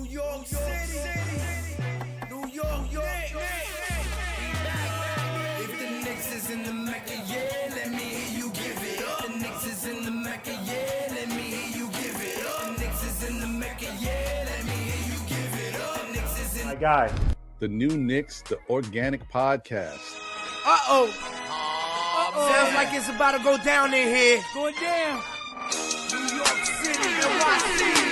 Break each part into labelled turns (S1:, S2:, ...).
S1: York City, New York, Knicks. If the Knicks is in the Mecca, yeah, let me hear you give it up. The Knicks is in the Mecca, yeah, let me hear you give it up. The Knicks is in the Mecca, yeah, let me hear you give it up. The Knicks is in
S2: My guy.
S3: The new Knicks, the organic podcast.
S1: Uh-oh. Sounds like it's about to go down in here. Going down. New York City, NYC.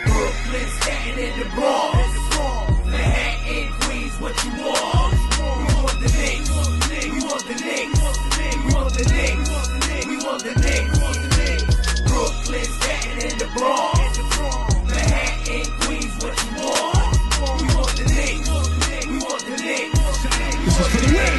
S1: Brooklyn, Staten, and the Bronx. Manhattan, Queens, what you want? We want the Knicks. We want the Knicks. We want the Knicks. We want the Knicks. Brooklyn, Staten, and the Bronx. Manhattan, Queens, what you want? We want the Knicks. We want the Knicks. We want the Knicks. We want the Knicks.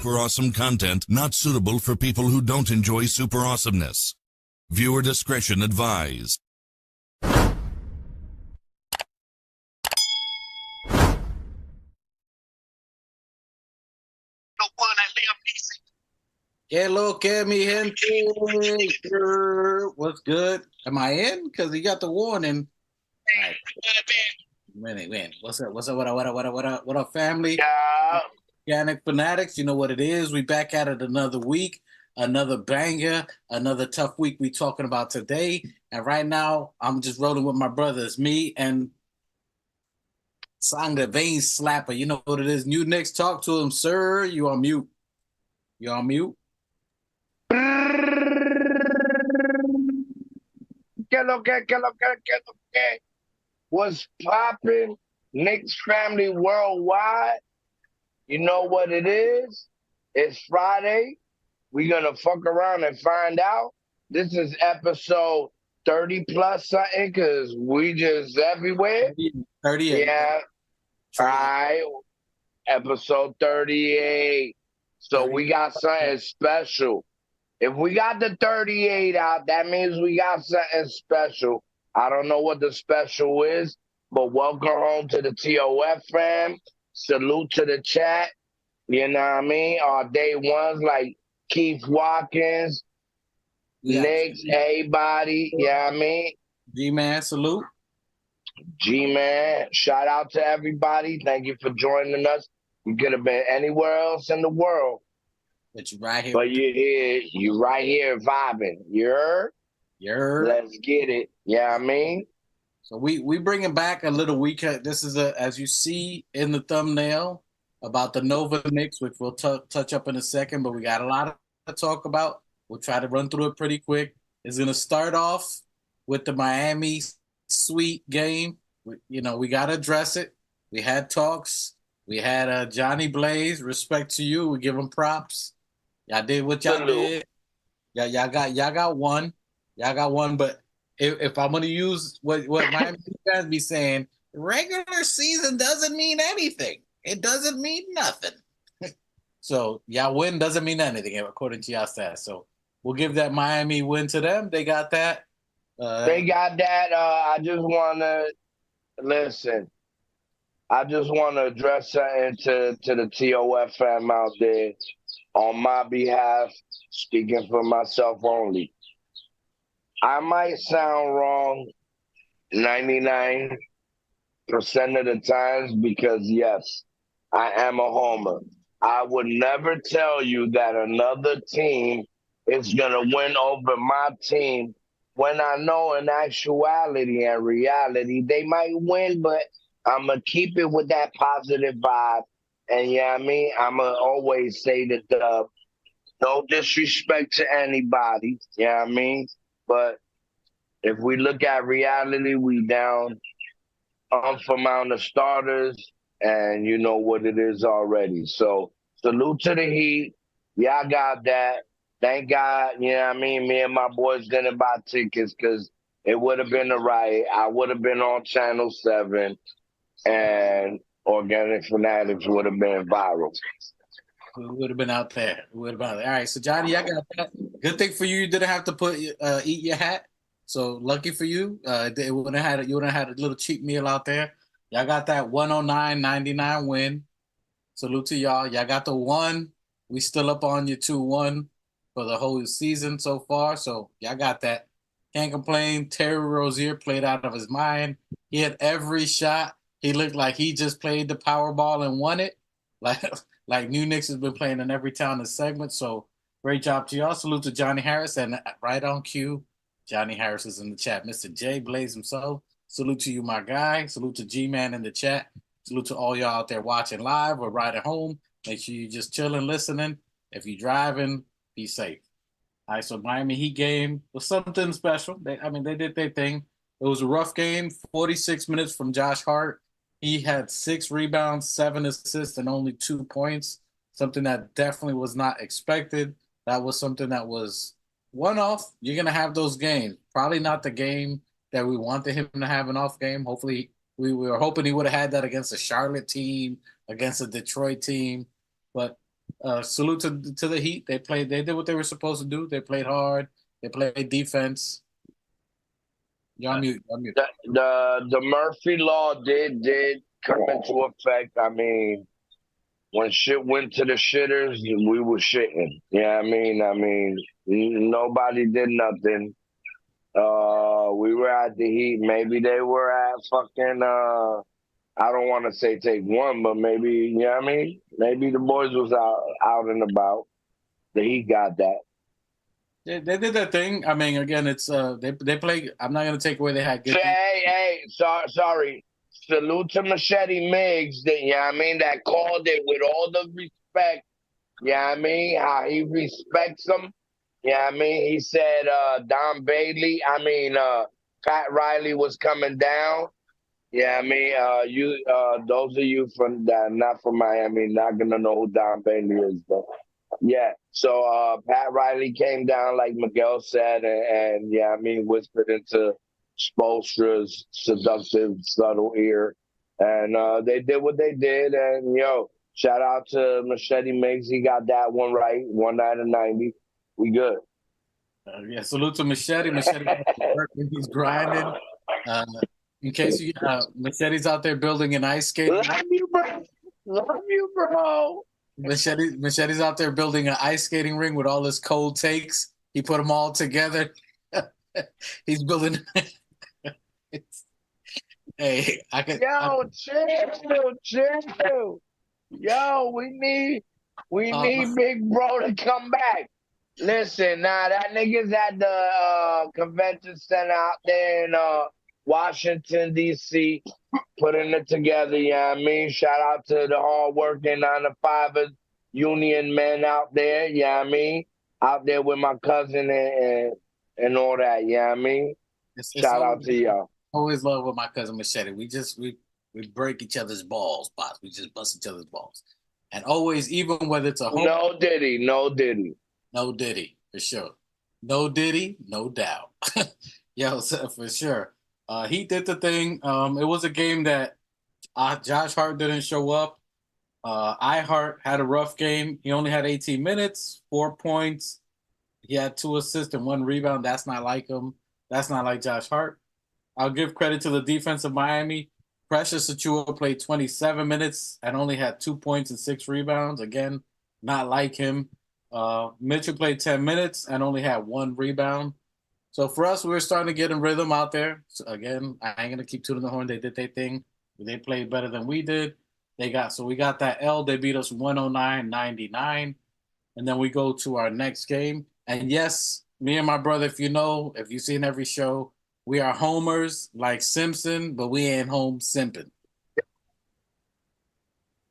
S4: Super awesome content not suitable for people who don't enjoy super awesomeness. Viewer discretion advised.
S5: Que lo que mi gente. What's good? Am I in? Because he got the warning. All right. Man. What's up? What up, family?
S6: Yeah.
S5: Organic Fanatics, you know what it is. We back at it another week, another banger, another tough week we talking about today. And right now, I'm just rolling with my brothers, me and Sang the Vein Slapper. You know what it is. New Knicks, talk to him, sir. You on mute. You on mute?
S6: Que lo que. What's poppin'? Knicks family worldwide. You know what it is? It's Friday. We're going to fuck around and find out. This is episode 30 plus something because we just everywhere.
S5: 38.
S6: Yeah. All right. Episode 38. So we got something special. If we got the 38 out, that means we got something special. I don't know what the special is, but welcome home to the TOF fam. Salute to the chat. You know what I mean? Our day ones like Keith Watkins, Knicks, everybody. You know what I mean?
S5: G-Man, salute.
S6: G-Man, shout out to everybody. Thank you for joining us. You could have been anywhere else in the world.
S5: But you right here.
S6: But you're here. You right here vibing. You heard? Let's get it. You know what I mean?
S5: So we bringing back a little weekend. This is as you see in the thumbnail about the Nova Knicks, which we'll touch up in a second. But we got a lot to talk about. We'll try to run through it pretty quick. It's going to start off with the Miami Sweet game. We got to address it. We had talks. We had Johnny Blaze. Respect to you. We give him props. Y'all did what y'all did. Y'all got one. Y'all got one, but. If I'm going to use what Miami fans be saying, regular season doesn't mean anything. It doesn't mean nothing. So, y'all win doesn't mean anything, according to y'all stats. So, we'll give that Miami win to them. They got that.
S6: They got that. I just want to listen. I just want to address something to the TOF fam out there on my behalf, speaking for myself only. I might sound wrong 99% of the times because, yes, I am a homer. I would never tell you that another team is going to win over my team when I know in actuality and reality they might win, but I'm going to keep it with that positive vibe. And, yeah, I mean, I'm going to always say that no disrespect to anybody, yeah, I mean? But if we look at reality, we down amount of starters, and you know what it is already. So salute to the Heat. Y'all got that. Thank God, you know what I mean? Me and my boys didn't buy tickets because it would have been a riot. I would have been on Channel 7, and Organic Fanatics would have been viral.
S5: We would have been out there. We would have been out there. All right, so Johnny, I got that. Good thing for you, you didn't have to eat your hat. So lucky for you, you would have had a little cheap meal out there. Y'all got that 109.99 win. Salute to y'all. Y'all got the one. We still up on you 2-1 for the whole season so far. So y'all got that. Can't complain. Terry Rozier played out of his mind. He had every shot. He looked like he just played the Powerball and won it. Like New Knicks has been playing in every town this segment. So great job to y'all. Salute to Johnny Harris. And right on cue, Johnny Harris is in the chat. Mr. J Blaze himself. Salute to you, my guy. Salute to G-Man in the chat. Salute to all y'all out there watching live or riding home. Make sure you just chilling, listening. If you're driving, be safe. All right, so Miami Heat game was something special. They did their thing. It was a rough game, 46 minutes from Josh Hart. He had 6 rebounds, 7 assists, and only 2 points, something that definitely was not expected. That was something that was one-off. You're going to have those games. Probably not the game that we wanted him to have an off game. Hopefully, we were hoping he would have had that against a Charlotte team, against a Detroit team. But salute to the Heat. They did what they were supposed to do. They played hard. They played defense. You're on mute.
S6: The Murphy Law did come into effect. I mean, when shit went to the shitters, we were shitting. Yeah, I mean, nobody did nothing. We were at the Heat. Maybe they were at fucking. I don't want to say take one, but maybe, you know what I mean? Maybe the boys was out and about. The Heat got that.
S5: They did their thing. I mean, again, it's they play. I'm not gonna take away they had good.
S6: Hey, sorry. Salute to Machete Miggs. That, you know what I mean? That called it with all the respect. You know what I mean? How he respects them. You know what I mean? He said Don Bailey. Pat Riley was coming down. Yeah, I mean, those of you from that, not from Miami, not gonna know who Don Bailey is, but yeah. So Pat Riley came down, like Miguel said, and yeah, I mean, whispered into Spoelstra's seductive, subtle ear, and they did what they did, and shout out to Machete Miggs. He got that one right, 1 out of 90. We good.
S5: Yeah, salute to Machete. He's grinding. In case you Machete's out there building an ice skating.
S6: Love you, bro.
S5: Machete's out there building an ice skating ring with all his cold takes. He put them all together. He's building. Hey, I can.
S6: Chill. Yo, we need Big Bro to come back. Listen, that nigga's at the convention center out there in Washington, D.C., putting it together, you know what I mean? Shout out to the hard-working 9-to-5 union men out there, you know what I mean? Out there with my cousin and all that, you know what I mean? Shout out to y'all.
S5: Always love with my cousin Machete. We break each other's balls, boss. We just bust each other's balls. And always, even whether it's a home...
S6: No Diddy.
S5: No Diddy, for sure. No Diddy, no doubt. Yo, for sure. He did the thing. It was a game that Josh Hart didn't show up. Hart had a rough game. He only had 18 minutes, 4 points. He had 2 assists and 1 rebound. That's not like him. That's not like Josh Hart. I'll give credit to the defense of Miami. Precious Achiuwa played 27 minutes and only had 2 points and 6 rebounds. Again, not like him. Mitchell played 10 minutes and only had 1 rebound. So for us, we were starting to get in rhythm out there. So again, I ain't gonna keep tooting the horn. They did their thing. They played better than we did. We got that L. They beat us 109-99. And then we go to our next game. And yes, me and my brother, if you've seen every show, we are homers like Simpson, but we ain't home simping.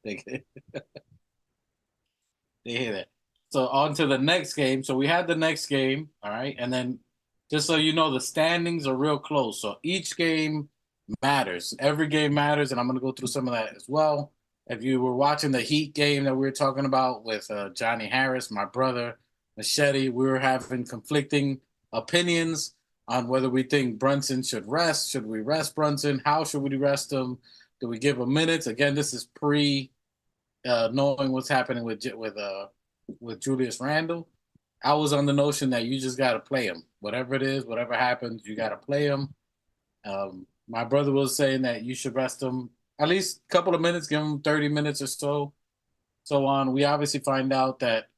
S5: They hear that. So on to the next game. So we had the next game, all right? And then just so you know, the standings are real close. So each game matters. Every game matters, and I'm going to go through some of that as well. If you were watching the Heat game that we were talking about with Johnny Harris, my brother, Machete, we were having conflicting opinions on whether we think Brunson should rest. Should we rest Brunson? How should we rest him? Do we give him minutes? Again, this is knowing what's happening with Julius Randle, I was on the notion that you just got to play him. Whatever it is, whatever happens, you got to play him. My brother was saying that you should rest him at least a couple of minutes, give him 30 minutes or so on. We obviously find out that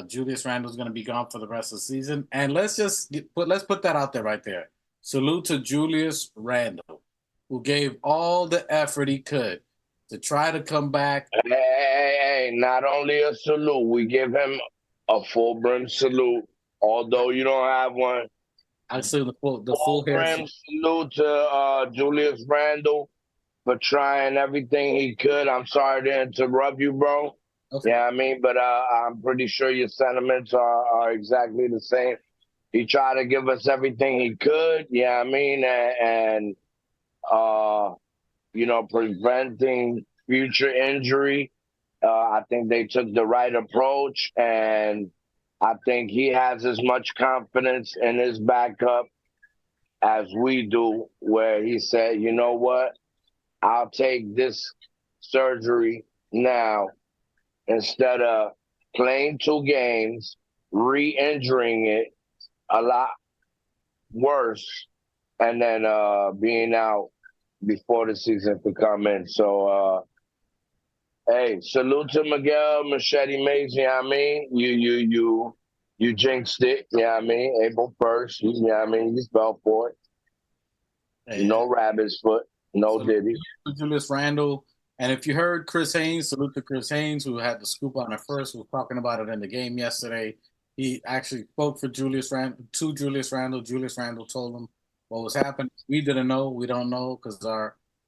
S5: Julius Randle is going to be gone for the rest of the season, and let's put that out there right there. Salute to Julius Randle, who gave all the effort he could to try to come back.
S6: Hey, not only a salute, we give him a full brim salute, although you don't have one.
S5: I see the full
S6: brim salute to Julius Randle for trying everything he could. I'm sorry to interrupt you, bro. Okay. Yeah, I mean, but I'm pretty sure your sentiments are exactly the same. He tried to give us everything he could, yeah, I mean, and preventing future injury. I think they took the right approach, and I think he has as much confidence in his backup as we do, where he said, you know what, I'll take this surgery now instead of playing 2 games, re-injuring it a lot worse, and then being out before the season could come in. So, hey, salute to Miguel Machete Mays, you know what I mean? You jinxed it, you know what I mean? April 1st, you know what I mean? You fell for it. Hey, no rabbit's foot, no Diddy.
S5: Julius Randle. And if you heard Chris Haynes, salute to Chris Haynes, who had the scoop on it first, was talking about it in the game yesterday. He actually spoke for Julius Randle. Julius Randle told him what was happening. We didn't know. We don't know because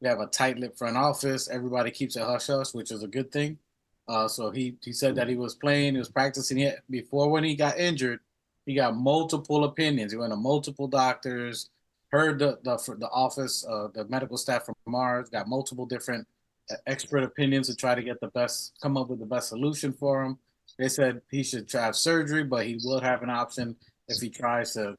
S5: we have a tight-lipped front office. Everybody keeps it hush-hush, which is a good thing. So he said that he was playing, he was practicing. Before when he got injured, he got multiple opinions. He went to multiple doctors, heard the office, the medical staff from Mars, got multiple different expert opinions to try to come up with the best solution for him. They said he should try surgery, but he will have an option if he tries to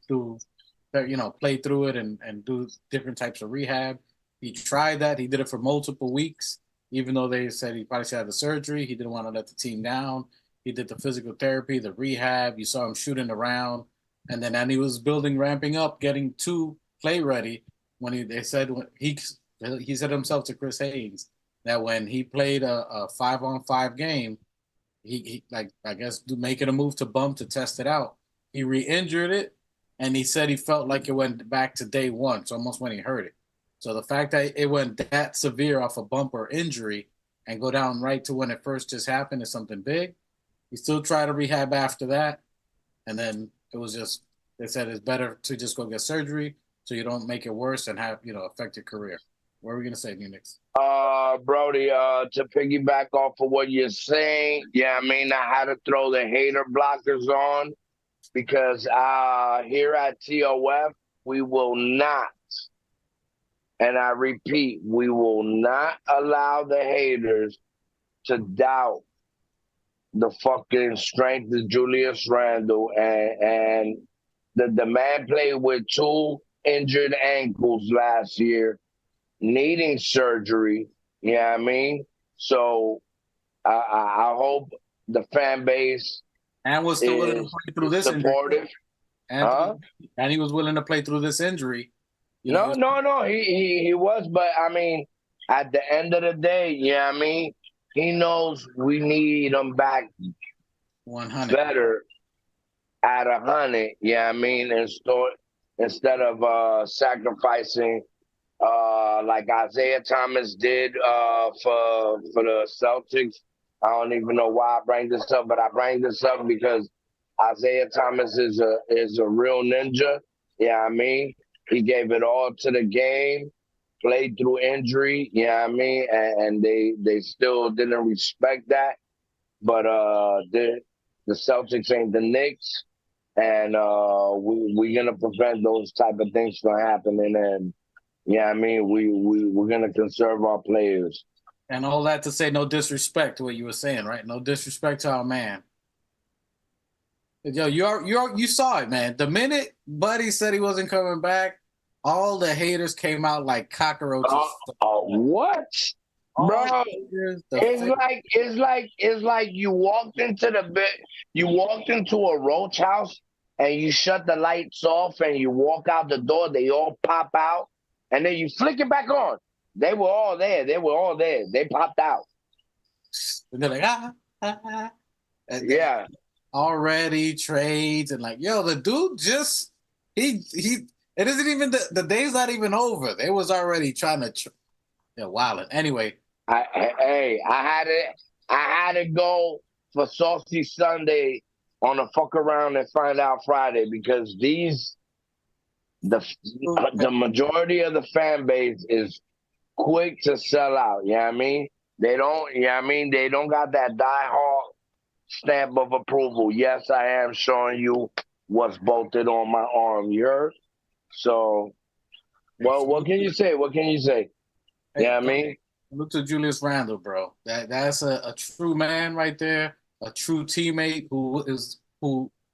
S5: play through it and do different types of rehab. He tried that. He did it for multiple weeks, even though they said he probably should have the surgery. He didn't want to let the team down. He did the physical therapy, the rehab. You saw him shooting around. And then he was ramping up, getting to play ready when he said himself to Chris Haynes that when he played a 5-on-5 game, he I guess making a move to bump to test it out. He re-injured it, and he said he felt like it went back to day one, so almost when he hurt it. So the fact that it went that severe off a bump or injury and go down right to when it first just happened is something big. He still tried to rehab after that, and then it was just they said it's better to just go get surgery so you don't make it worse and have affect your career. What are we gonna say, Knicks?
S6: Brody, to piggyback off of what you're saying, yeah, I mean, I had to throw the hater blockers on because here at TOF, we will not, and I repeat, we will not allow the haters to doubt the fucking strength of Julius Randle, and the man played with 2 injured ankles last year, needing surgery, you know what I mean? So I hope the fan base
S5: and was still willing to play through this
S6: supportive.
S5: Injury. And he was willing to play through this injury.
S6: No, he was, but I mean, at the end of the day, you know what I mean? He knows we need him back
S5: 100
S6: better at 100, you know what I mean? Instead of sacrificing like Isaiah Thomas did for the Celtics. I don't even know why I bring this up, but I bring this up because Isaiah Thomas is a real ninja. Yeah, I mean, he gave it all to the game, played through injury. Yeah, I mean, and they still didn't respect that. But the Celtics ain't the Knicks, and we're gonna prevent those type of things from happening. And yeah, I mean, we're gonna conserve our players.
S5: And all that to say, no disrespect to what you were saying, right? No disrespect to our man. Yo, you saw it, man. The minute Buddy said he wasn't coming back, all the haters came out like cockroaches.
S6: What? Bro,
S5: Players,
S6: it's like you walked into a roach house and you shut the lights off and you walk out the door, they all pop out, and then you flick it back on. They were all there. They were all there. They popped out.
S5: and they're like, ah, ah, ah. And then
S6: Yeah.
S5: already trades and like, yo, the dude just he. It isn't even the day's not even over. They was already trying to, wilding. Anyway,
S6: I had to go for Saucy Sunday on a fuck around and find out Friday because the majority of the fan base is quick to sell out. You know what I mean? They don't. You know what I mean? They don't got that die-hard stamp of approval. Yes, I am showing you what's bolted on my arm. You heard? So, well, what can you say? What can you say?
S5: hey,
S6: You know what I mean?
S5: look to Julius Randle, bro. That's a true man right there, a true teammate who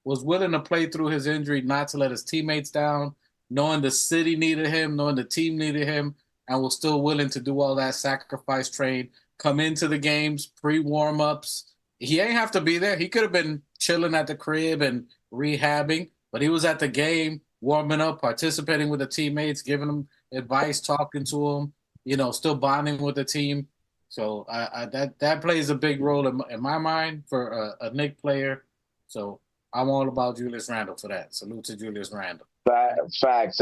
S5: was willing to play through his injury, not to let his teammates down, knowing the city needed him, knowing the team needed him, and was still willing to do all that sacrifice train, come into the games, pre-warm ups. He ain't have to be there. He could have been chilling at the crib and rehabbing, but he was at the game, warming up, participating with the teammates, giving them advice, talking to them, still bonding with the team. So that plays a big role in my mind for a Knick player. So I'm all about Julius Randle for that. Salute to Julius Randle.
S6: Facts.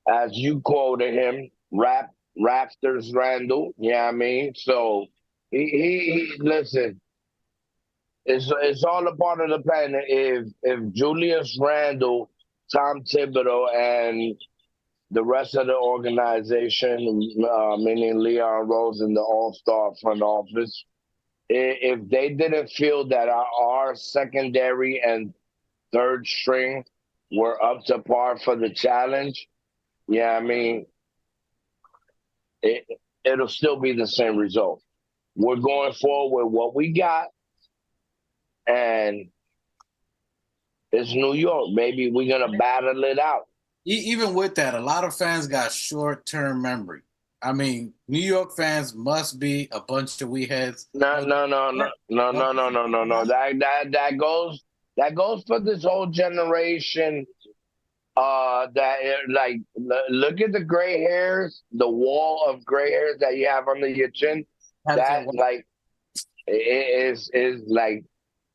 S6: As you quoted him, Raptors Randall. You know what I mean? So he listen. It's all a part of the plan. If Julius Randle, Tom Thibodeau, and the rest of the organization, meaning Leon Rose and the All-Star front office, if they didn't feel that our secondary and third string were up to par for the challenge, yeah, I mean, it'll still be the same result. We're going forward with what we got, and it's New York, baby. We're gonna battle it out.
S5: Even with that, a lot of fans got short-term memory. I mean, New York fans must be a bunch of weeheads.
S6: No. That goes for this whole generation. Look at the gray hairs, the wall of gray hairs that you have under your chin. That like is like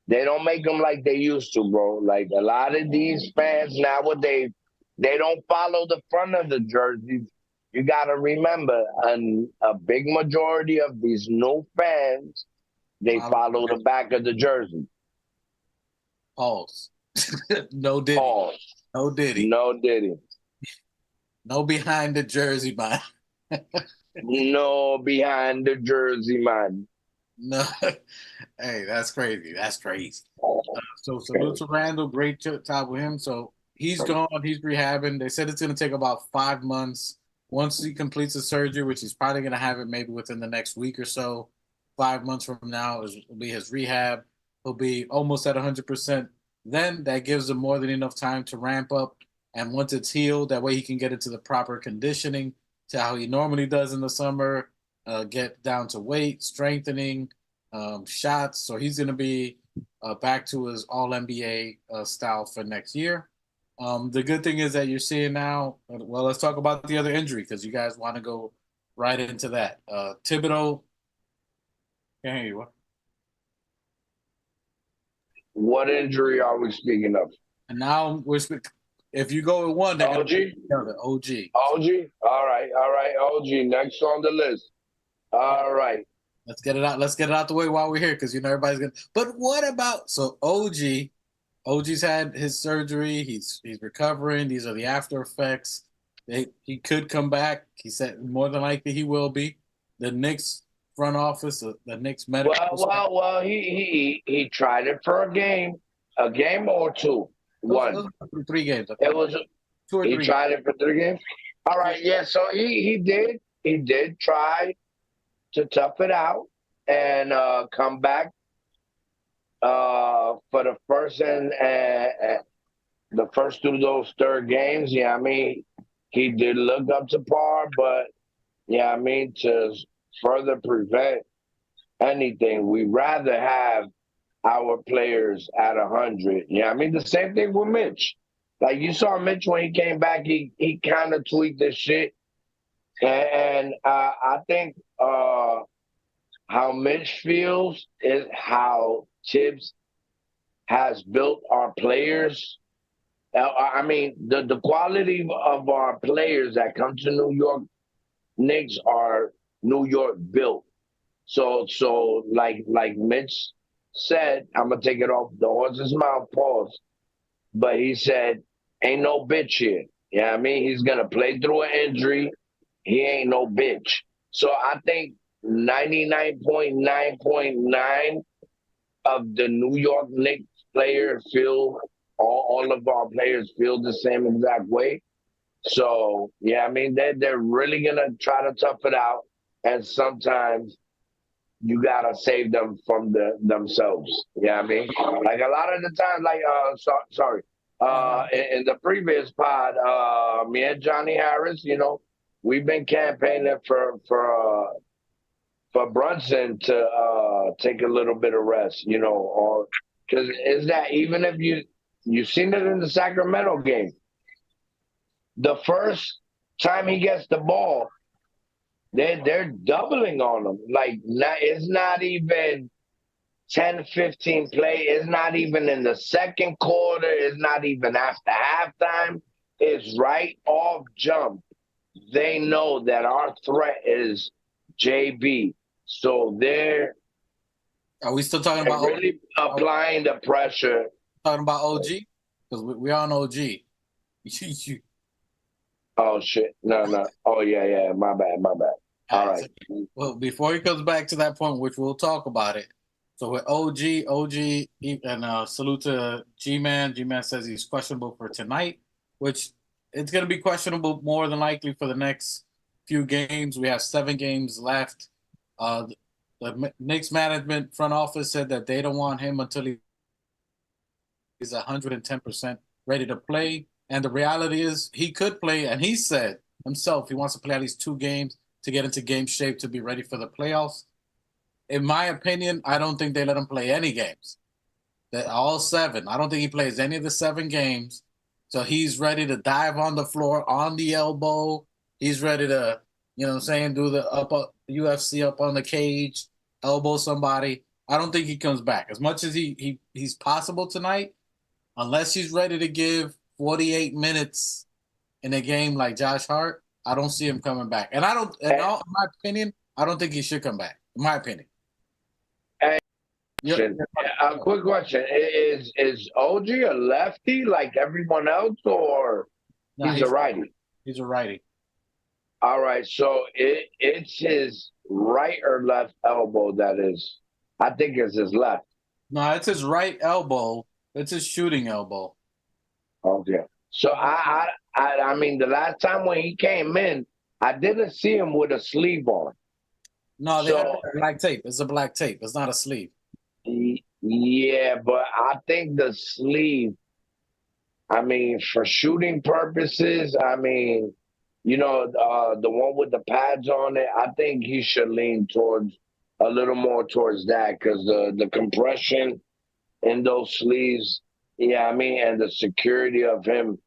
S6: they don't make them like they used to, bro. Like a lot of these fans nowadays, they don't follow the front of the jerseys. You got to remember, a big majority of these new fans, they follow the back of the jersey.
S5: Pause. No Diddy.
S6: Pause.
S5: No Diddy.
S6: No Diddy.
S5: No behind the jersey, man.
S6: No behind the jersey, man.
S5: No. Hey, that's crazy. That's crazy. So salute to Randall. Great job with him. So he's gone. He's rehabbing. They said it's going to take about 5 months. Once he completes the surgery, which he's probably going to have it maybe within the next week or so, 5 months from now will be his rehab. He'll be almost at 100%. Then that gives him more than enough time to ramp up. And once it's healed, that way he can get into the proper conditioning to how he normally does in the summer, get down to weight, strengthening, shots. So he's going to be back to his all-NBA style for next year. The good thing is that you're seeing now, well, let's talk about the other injury because you guys want to go right into that. Thibodeau, can't hear you.
S6: What injury are we speaking of?
S5: And now if you go with one, they're
S6: OG?
S5: OG.
S6: OG? All right. OG, next on the list. All right.
S5: Let's get it out. Let's get it out the way while we're here because everybody's gonna. But what about OG? OG's had his surgery. He's recovering. These are the after effects. He could come back. He said more than likely he will be. The Knicks front office, the Knicks medical.
S6: Well. He tried it for a game or two. One.
S5: 3 games. Okay.
S6: It was
S5: 2 or 3.
S6: He tried it for 3 games. All right, yeah. So he did try to tough it out and come back for the first and the first 2 of those third games. Yeah, I mean he did look up to par, but yeah, I mean to further prevent anything, we rather have our players at 100. Yeah, I mean the same thing with Mitch. Like you saw Mitch when he came back, he kind of tweaked this shit, and I think how Mitch feels is how Tibbs has built our players. I mean the quality of our players that come to New York Knicks are New York built. So like Mitch said, I'm gonna take it off the horse's mouth, pause. But he said, ain't no bitch here. Yeah, I mean, he's gonna play through an injury. He ain't no bitch. So I think 99.9.9 of the New York Knicks players feel all of our players feel the same exact way. So yeah, I mean they're really gonna try to tough it out, and sometimes you gotta save them from themselves. Yeah, I mean, like a lot of the time, like sorry, in the previous pod, me and Johnny Harris, you know, we've been campaigning for Brunson to take a little bit of rest, you know, or because is that even if you've seen it in the Sacramento game, the first time he gets the ball, they're doubling on him. Like it's not even 10, 15 play. It's not even in the second quarter. It's not even after halftime. It's right off jump. They know that our threat is JB. So
S5: Are we still talking about
S6: really applying the pressure.
S5: talking about OG? Because we're on OG.
S6: Oh shit! No. Oh yeah. My bad. All right.
S5: So, well, before he comes back to that point, which we'll talk about it. So with OG, and salute to G-Man. G-Man says he's questionable for tonight, which it's going to be questionable more than likely for the next few games. We have 7 games left. The Knicks management front office said that they don't want him until he's 110% ready to play. And the reality is he could play, and he said himself he wants to play at least 2 games to get into game shape to be ready for the playoffs. In my opinion, I don't think they let him play any games. All 7. I don't think he plays any of the 7 games. So he's ready to dive on the floor, on the elbow. He's ready to, you know what I'm saying, do the UFC up on the cage, elbow somebody. I don't think he comes back. As much as he's possible tonight, unless he's ready to give 48 minutes in a game like Josh Hart, I don't see him coming back. And in my opinion, I don't think he should come back. In my opinion.
S6: A quick question: Is OG a lefty like everyone else, or he's a righty?
S5: He's a righty.
S6: All right, so it's his right or left elbow that is. I think it's his left.
S5: No, it's his right elbow. It's his shooting elbow.
S6: Okay. So I mean, the last time when he came in, I didn't see him with a sleeve on.
S5: No, they have black tape. It's a black tape. It's not a sleeve.
S6: Yeah, but I think the sleeve, I mean, for shooting purposes, I mean, you know, the one with the pads on it, I think he should lean towards a little more towards that because the compression in those sleeves, yeah, I mean, and the security of him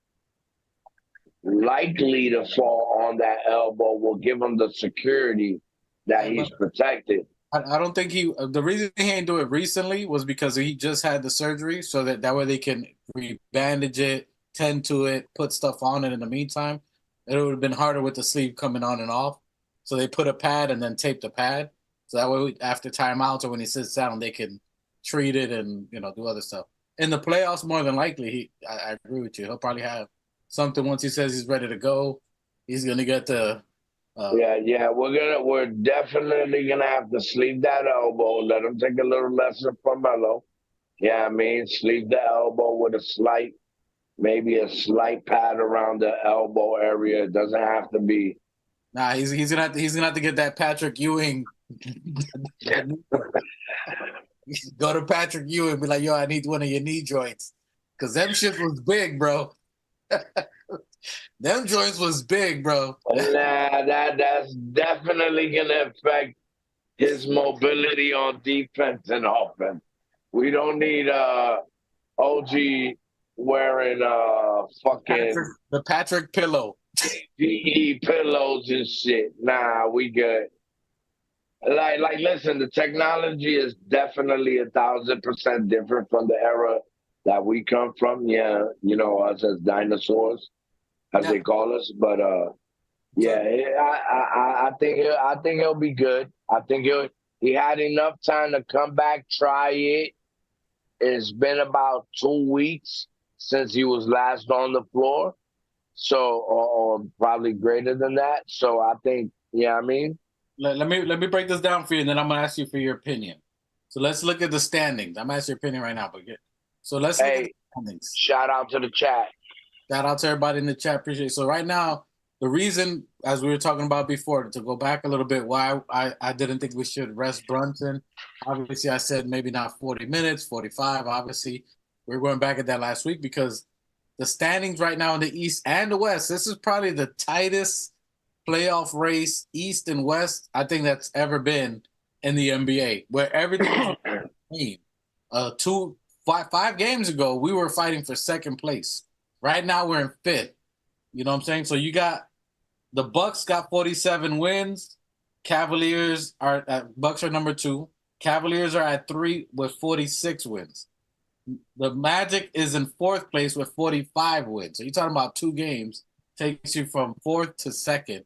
S6: likely to fall on that elbow will give him the security that he's protected.
S5: I don't think the reason he ain't do it recently was because he just had the surgery so that way they can re-bandage it, tend to it, put stuff on it in the meantime. It would have been harder with the sleeve coming on and off. So they put a pad and then tape the pad. So that way after timeouts or when he sits down, they can treat it and, you know, do other stuff. In the playoffs, more than likely, I agree with you. He'll probably have something once he says he's ready to go. He's going to get the
S6: we're definitely gonna have to sleeve that elbow. Let him take a little lesson from Melo. Yeah, I mean, sleeve the elbow with maybe a slight pad around the elbow area. It doesn't have to be.
S5: Nah, he's gonna have to get that Patrick Ewing. Go to Patrick Ewing and be like, yo, I need one of your knee joints, because them shit was big, bro. Them joints was big, bro.
S6: Nah, that's definitely gonna affect his mobility on defense and offense. We don't need OG wearing fucking
S5: The Patrick pillow.
S6: GE pillows and shit. Nah, we good. Listen, the technology is definitely 1,000% different from the era that we come from. Yeah, us as dinosaurs, as they call us. But yeah, I think he'll be good. I think he had enough time to come back, try it. It's been about 2 weeks since he was last on the floor, so or probably greater than that. So I think, I mean.
S5: Let me break this down for you, and then I'm gonna ask you for your opinion. So let's look at the standings. I'm gonna ask your opinion right now, but so let's look at the standings.
S6: Shout out to the chat.
S5: Shout out to everybody in the chat. Appreciate it. So right now, the reason, as we were talking about before, to go back a little bit, why I didn't think we should rest Brunson. Obviously, I said maybe not 40 minutes, 45. Obviously, we were going back at that last week because the standings right now in the East and the West, this is probably the tightest playoff race, East and West, I think that's ever been in the NBA, where everything was 5 games ago, we were fighting for second place. Right now, we're in fifth. You know what I'm saying? So you got the Bucks got 47 wins. Bucks are number 2. Cavaliers are at 3 with 46 wins. The Magic is in 4th place with 45 wins. So you're talking about 2 games takes you from 4th to 2nd.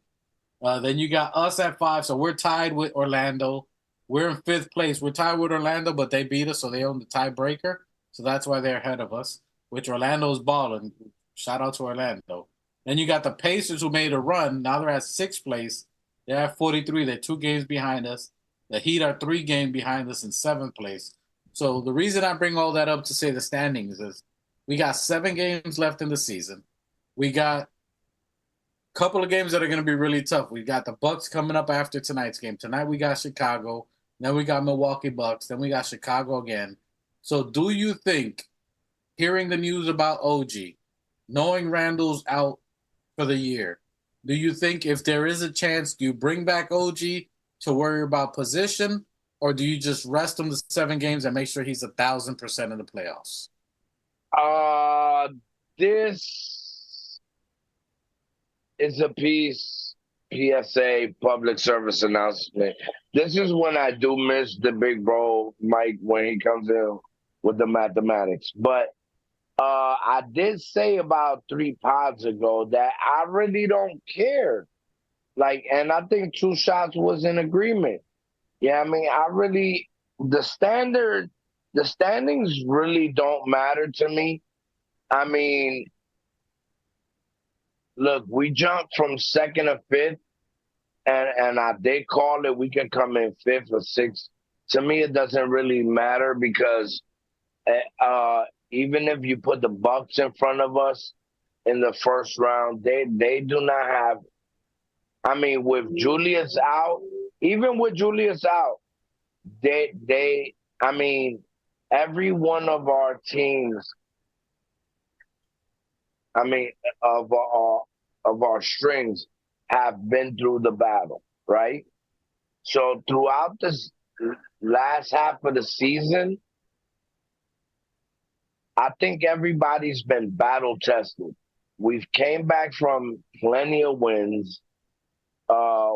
S5: Then you got us at 5, so we're tied with Orlando. We're in 5th place. We're tied with Orlando, but they beat us, so they own the tiebreaker. So that's why they're ahead of us, which Orlando's balling. Shout out to Orlando. Then you got the Pacers who made a run. Now they're at 6th place. They're at 43. They're 2 games behind us. The Heat are 3 games behind us in 7th place. So the reason I bring all that up to say the standings is we got 7 games left in the season. We got couple of games that are going to be really tough. We got the Bucks coming up after tonight's game. Tonight we got Chicago. Then we got Milwaukee Bucks. Then we got Chicago again. So do you think, hearing the news about OG, knowing Randall's out for the year, do you think if there is a chance, do you bring back OG to worry about position, or do you just rest him the 7 games and make sure he's 1,000% in the playoffs?
S6: This is a PSA, public service announcement. This is when I do miss the big bro Mike when he comes in with the mathematics. But I did say about 3 pods ago that I really don't care. And I think Two Shots was in agreement. Yeah, I mean, the standings really don't matter to me. I mean, look, we jumped from 2nd to 5th, and they call it we can come in 5th or 6th. To me, it doesn't really matter because even if you put the Bucks in front of us in the first round, they do not have. I mean, with Julius out, I mean, every one of our teams, I mean, of our strings have been through the battle, right? So throughout this last half of the season, I think everybody's been battle tested. We've came back from plenty of wins.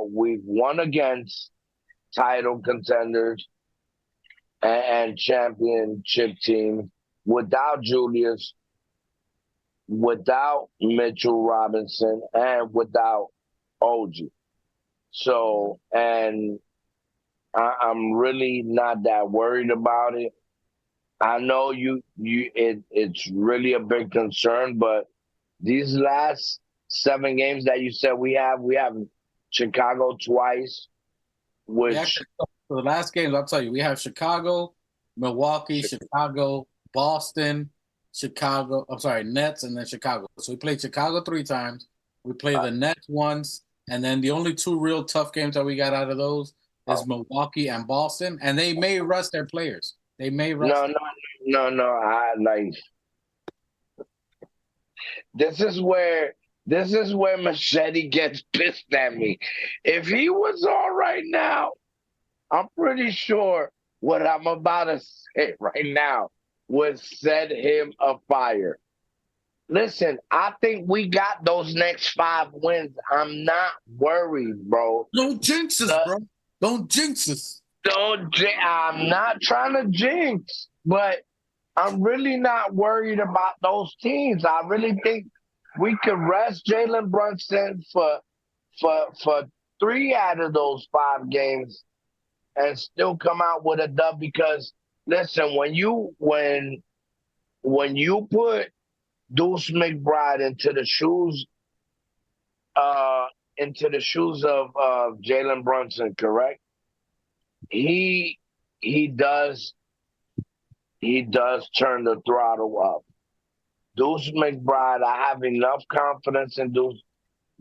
S6: We've won against title contenders and championship teams without Julius, without Mitchell Robinson, and without OG. So, and I'm really not that worried about it. I know it's really a big concern, but these last 7 games that you said we have Chicago twice, which
S5: for the last games, I'll tell you, we have Chicago, Milwaukee, Chicago, Boston, Nets, and then Chicago. So we played Chicago 3 times. We played the Nets once, and then the only 2 real tough games that we got out of those is Milwaukee and Boston, and they may rest their players. They may rest.
S6: No. This is where This is where Machete gets pissed at me. If he was on right now, I'm pretty sure what I'm about to say right now would set him afire. Listen, I think we got those next 5 wins. I'm not worried, bro.
S5: Don't jinx us, bro. Don't jinx us.
S6: I'm not trying to jinx, but I'm really not worried about those teams. I really think we could rest Jalen Brunson for 3 out of those 5 games and still come out with a dub. Because listen, when you put Deuce McBride into the shoes of Jalen Brunson, correct? He does turn the throttle up. Deuce McBride, I have enough confidence in Deuce.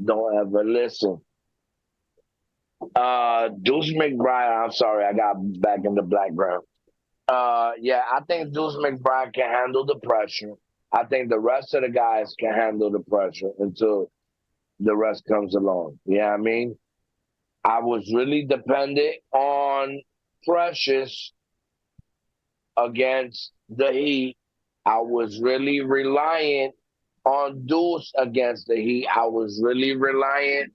S6: Don't ever listen. Deuce McBride, I'm sorry, I got back in the background. Yeah, I think Deuce McBride can handle the pressure. I think the rest of the guys can handle the pressure until the rest comes along. Yeah, I mean, I was really dependent on Precious against the Heat. I was really reliant on Deuce against the Heat. I was really reliant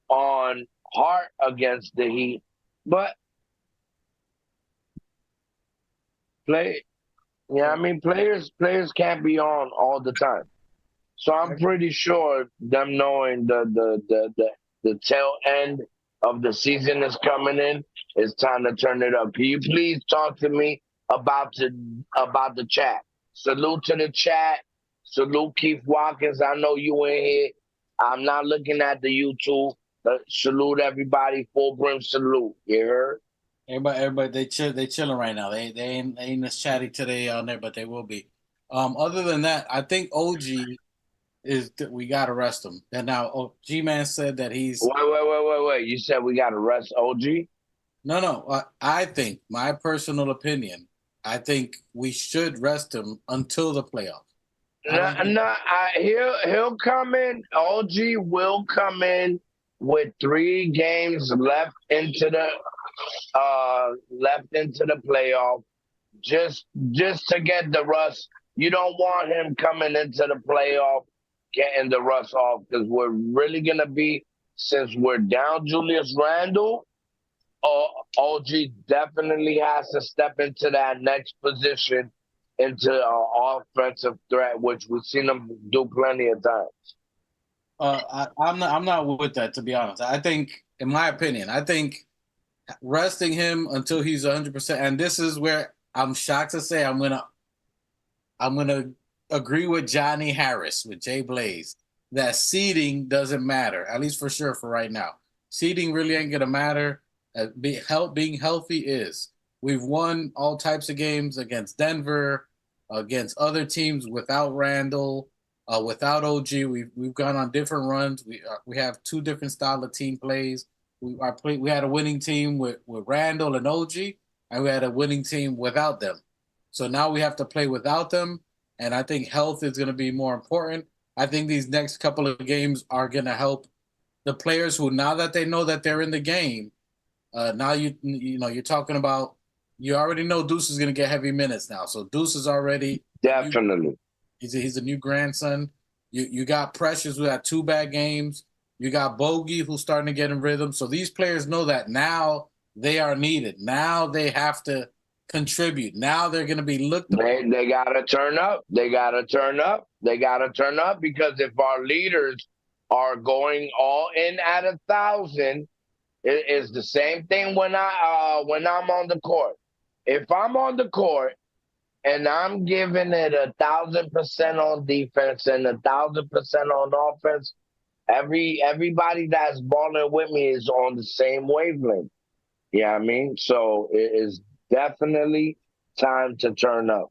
S6: on Hart against the Heat. But players can't be on all the time. So I'm pretty sure them knowing the tail end of the season is coming in, it's time to turn it up. Can you please talk to me about the chat? Salute to the chat. Salute Keith Watkins. I know you in here. I'm not looking at the YouTube. Salute everybody. Full brim salute. You heard?
S5: Everybody, they chilling right now. They ain't as chatty today on there, but they will be. Other than that, I think OG we gotta rest him. And now G-Man said that he's
S6: Wait. You said we gotta rest OG?
S5: No. I think my personal opinion. I think we should rest him until the playoffs.
S6: He'll come in. OG will come in with 3 games left into the playoff, just to get the rust. You don't want him coming into the playoff getting the rust off, because we're really gonna be, since we're down Julius Randle, OG definitely has to step into that next position, into an offensive threat, which we've seen him do plenty of times.
S5: I'm not with that, to be honest. I think, in my opinion, resting him until he's 100%, and this is where I'm shocked to say I'm gonna agree with Johnny Harris, with Jay Blaze, that seeding doesn't matter, at least for sure for right now. Seeding really ain't gonna matter. Being healthy is. We've won all types of games against Denver, against other teams without Randall, without OG. We've gone on different runs. We have 2 different style of team plays. We had a winning team with Randall and OG, and we had a winning team without them. So now we have to play without them, and I think health is going to be more important. I think these next couple of games are going to help the players who, now that they know that they're in the game, now you're talking about, you already know Deuce is going to get heavy minutes now. So Deuce is already
S6: definitely.
S5: He's a new grandson. You got Precious, who had 2 bad games. You got Bogey, who's starting to get in rhythm. So these players know that now they are needed. Now they have to contribute. Now they're going to be looked at.
S6: They got to turn up. They got to turn up. Because if our leaders are going all in at 1,000, it's the same thing when I'm on the court. If I'm on the court and I'm giving it 1,000% on defense and 1,000% on offense, everybody that's balling with me is on the same wavelength. Yeah, I mean, so it is definitely time to turn up.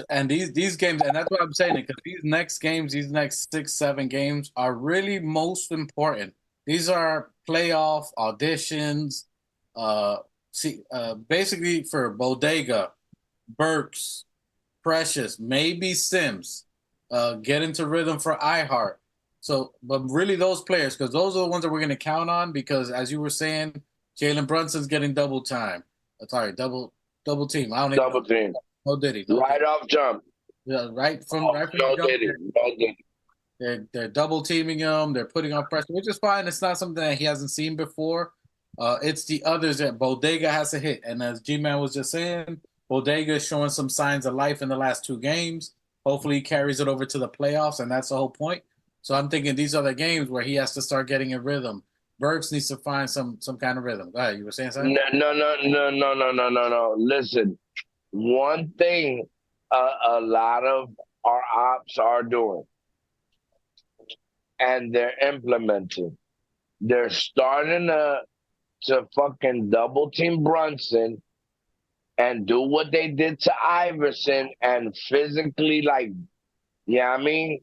S5: And these games, and that's what I'm saying, because these next games, these next 6-7 games are really most important. These are playoff auditions. Basically for Bodega, Burks, Precious, maybe Sims, get into rhythm for iHeart. So, but really those players, because those are the ones that we're going to count on. Because as you were saying, Jalen Brunson's getting double time. Sorry, double team. I don't even
S6: Double
S5: know.
S6: team.
S5: No Diddy.
S6: Right off jump.
S5: Yeah, right from
S6: Oh,
S5: the
S6: no
S5: jump.
S6: Diddy. No Diddy.
S5: They're double teaming him. They're putting on pressure, which is fine. It's not something that he hasn't seen before. It's the others that Bodega has to hit. And as G-Man was just saying, Bodega is showing some signs of life in the last 2 games. Hopefully he carries it over to the playoffs, and that's the whole point. So I'm thinking these are the games where he has to start getting a rhythm. Burks needs to find some kind of rhythm. Go ahead. You were saying something?
S6: No. Listen, one thing a lot of our ops are doing, and they're implementing. They're starting to fucking double team Brunson and do what they did to Iverson and physically, like, yeah, I mean,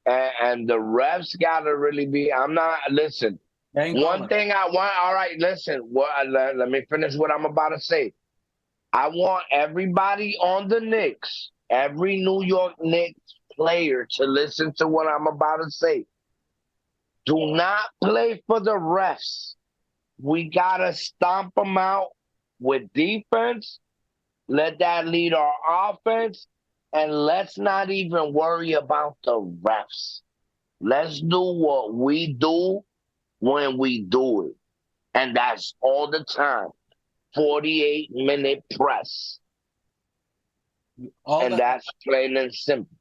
S6: and the refs gotta really be. I'm not listen. One thing I want. All right, listen. Let me finish what I'm about to say. I want everybody on the Knicks, every New York Knicks player, to listen to what I'm about to say. Do not play for the refs. We gotta stomp them out with defense. Let that lead our offense. And let's not even worry about the refs. Let's do what we do when we do it. And that's all the time. 48-minute press. That's plain and simple.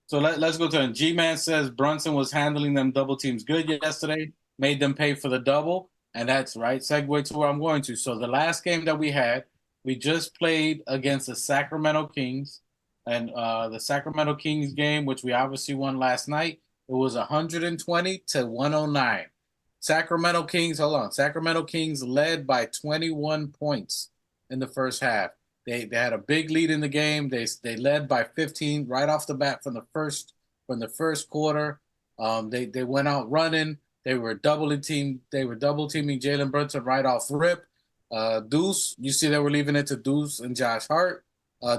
S5: So let's go to him. G-Man says Brunson was handling them double teams good yesterday, made them pay for the double. And that's right. Segue to where I'm going to. So the last game that we had, we just played against the Sacramento Kings. And the Sacramento Kings game, which we obviously won last night, it was 120 to 109. Sacramento Kings led by 21 points in the first half. They had a big lead in the game. They led by 15 right off the bat from the first quarter. They went out running. They were double teaming Jalen Brunson right off rip. Deuce, you see they were leaving it to Deuce and Josh Hart.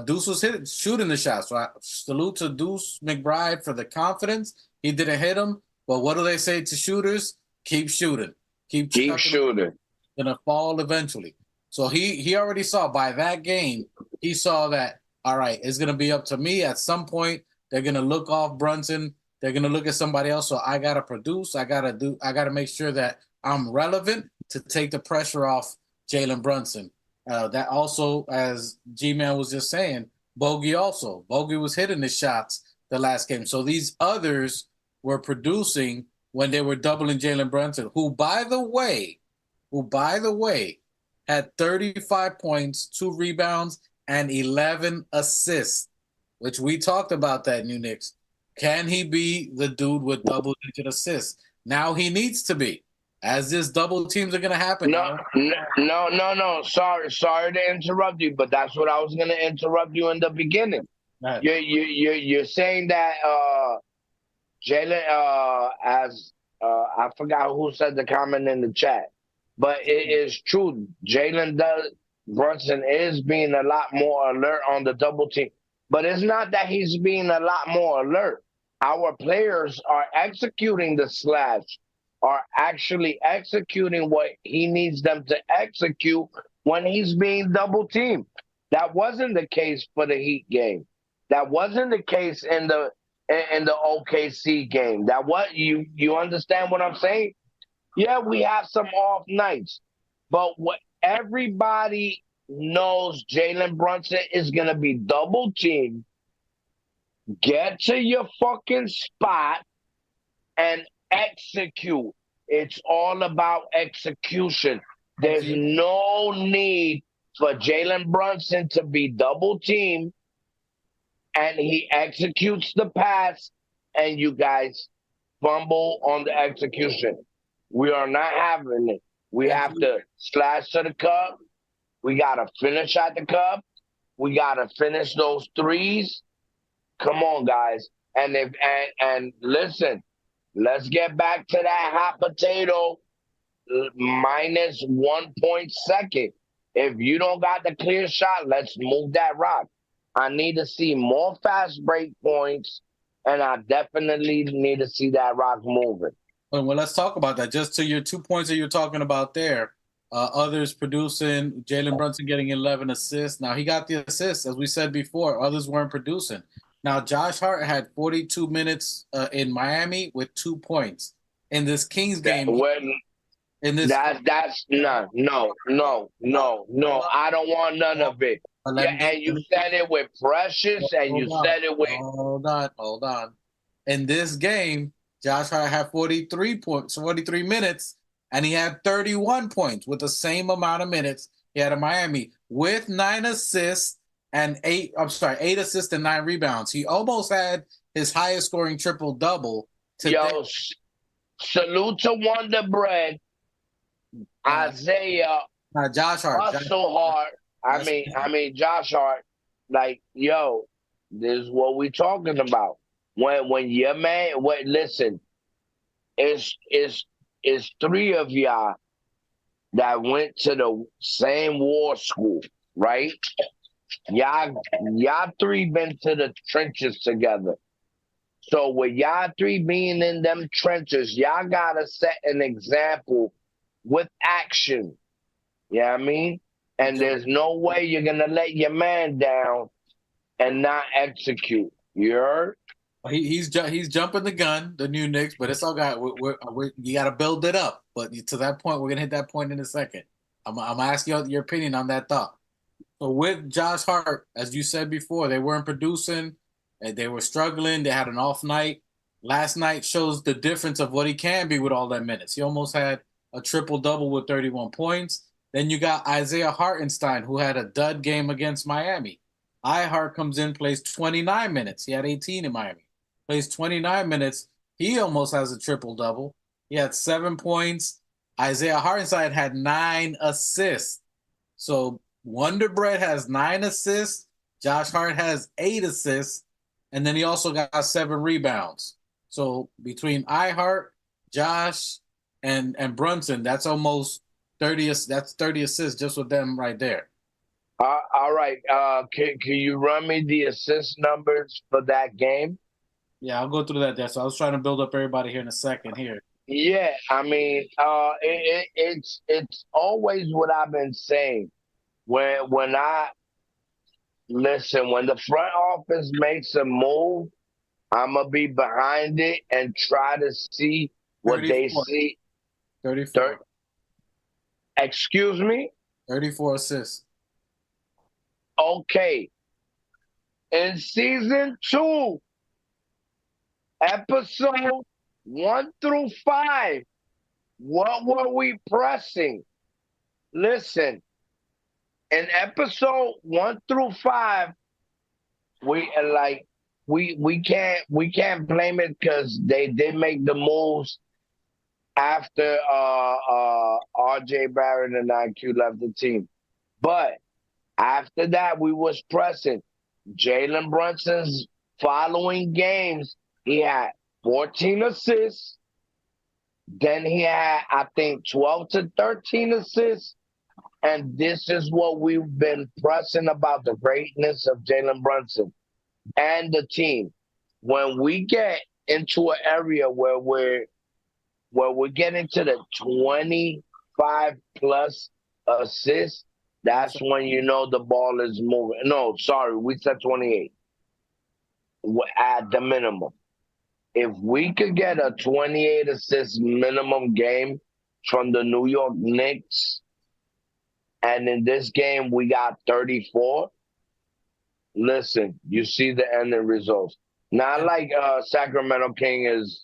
S5: Deuce was shooting the shots. So salute to Deuce McBride for the confidence. He didn't hit him, but what do they say to shooters? Keep shooting. Keep shooting. Gonna fall eventually. So he already saw by that game, he saw that, all right, it's going to be up to me at some point. They're going to look off Brunson. They're going to look at somebody else. So I got to produce. I got to make sure that I'm relevant to take the pressure off Jalen Brunson. That also, as G-Man was just saying, Bogey was hitting the shots the last game. So these others were producing when they were doubling Jalen Brunson, who, by the way, had 35 points, 2 rebounds, and 11 assists, which we talked about that, New Knicks. Can he be the dude with double-digit assists? Now he needs to be, as this double teams are going to happen.
S6: No. Sorry to interrupt you, but that's what I was going to interrupt you in the beginning. You're saying that Jalen, I forgot who said the comment in the chat. But it is true. Brunson is being a lot more alert on the double team. But it's not that he's being a lot more alert. Our players are executing the slash, are actually executing what he needs them to execute when he's being double teamed. That wasn't the case for the Heat game. That wasn't the case in the OKC game. You understand what I'm saying? Yeah, we have some off nights, but what everybody knows, Jalen Brunson is going to be double teamed. Get to your fucking spot and execute. It's all about execution. There's no need for Jalen Brunson to be double teamed, and he executes the pass, and you guys fumble on the execution. We are not having it. We have to slash to the cup. We got to finish at the cup. We got to finish those threes. Come on, guys. And listen, let's get back to that hot potato minus 1 point second. If you don't got the clear shot, let's move that rock. I need to see more fast break points and I definitely need to see that rock moving.
S5: Well, let's talk about that. Just to your 2 points that you're talking about there, others producing, Jalen Brunson getting 11 assists. Now, he got the assists, as we said before. Others weren't producing. Now, Josh Hart had 42 minutes in Miami with 2 points. In this Kings game,
S6: That's no. I don't want none of it. Yeah, and you said it with Precious, and you said it with.
S5: Hold on. In this game, Josh Hart had 43 minutes, and he had 31 points with the same amount of minutes he had in Miami with 9 assists and 8 assists and 9 rebounds. He almost had his highest scoring triple double today.
S6: Yo, salute to Wonder Bread, Isaiah,
S5: Josh Hart,
S6: Hart. I mean Josh Hart. Like, yo, this is what we talking about. When your man, listen, it's 3 of y'all that went to the same war school, right? Y'all 3 been to the trenches together. So with y'all 3 being in them trenches, y'all gotta set an example with action. You know what I mean? And there's no way you're gonna let your man down and not execute. You heard?
S5: He's jumping the gun, the new Knicks, but it's all got. You got to build it up. But to that point, we're gonna hit that point in a second. I'm gonna ask you your opinion on that thought. So with Josh Hart, as you said before, they weren't producing, and they were struggling. They had an off night. Last night shows the difference of what he can be with all that minutes. He almost had a triple double with 31 points. Then you got Isaiah Hartenstein, who had a dud game against Miami. Hart comes in, plays 29 minutes. He had 18 in Miami. Plays 29 minutes. He almost has a triple double. He had 7 points. Isaiah Hartenstein had 9 assists. So Wonder Bread has 9 assists. Josh Hart has 8 assists. And then he also got 7 rebounds. So between Hart, Josh, and Brunson, that's almost 30. That's 30 assists just with them right there.
S6: All right. Can you run me the assist numbers for that game?
S5: Yeah, I'll go through that there. So I was trying to build up everybody here in a second here.
S6: Yeah, I mean, it's always what I've been saying. When the front office makes a move, I'm gonna be behind it and try to see what 34. They see.
S5: 34.
S6: Excuse me?
S5: 34 assists.
S6: Okay. In season 2, episode 1 through 5, what were we pressing? Listen, in episode 1 through 5, we can't blame it because they did make the moves after RJ Barrett and IQ left the team. But after that, we was pressing. Jalen Brunson's following games, he had 14 assists. Then he had, I think, 12 to 13 assists. And this is what we've been pressing about the greatness of Jalen Brunson and the team. When we get into an area where we're getting to the 25 plus assists, that's when you know the ball is moving. No, sorry, we said 28 at the minimum. If we could get a 28 assist minimum game from the New York Knicks, and in this game we got 34, listen, you see the ending results. Not like Sacramento King is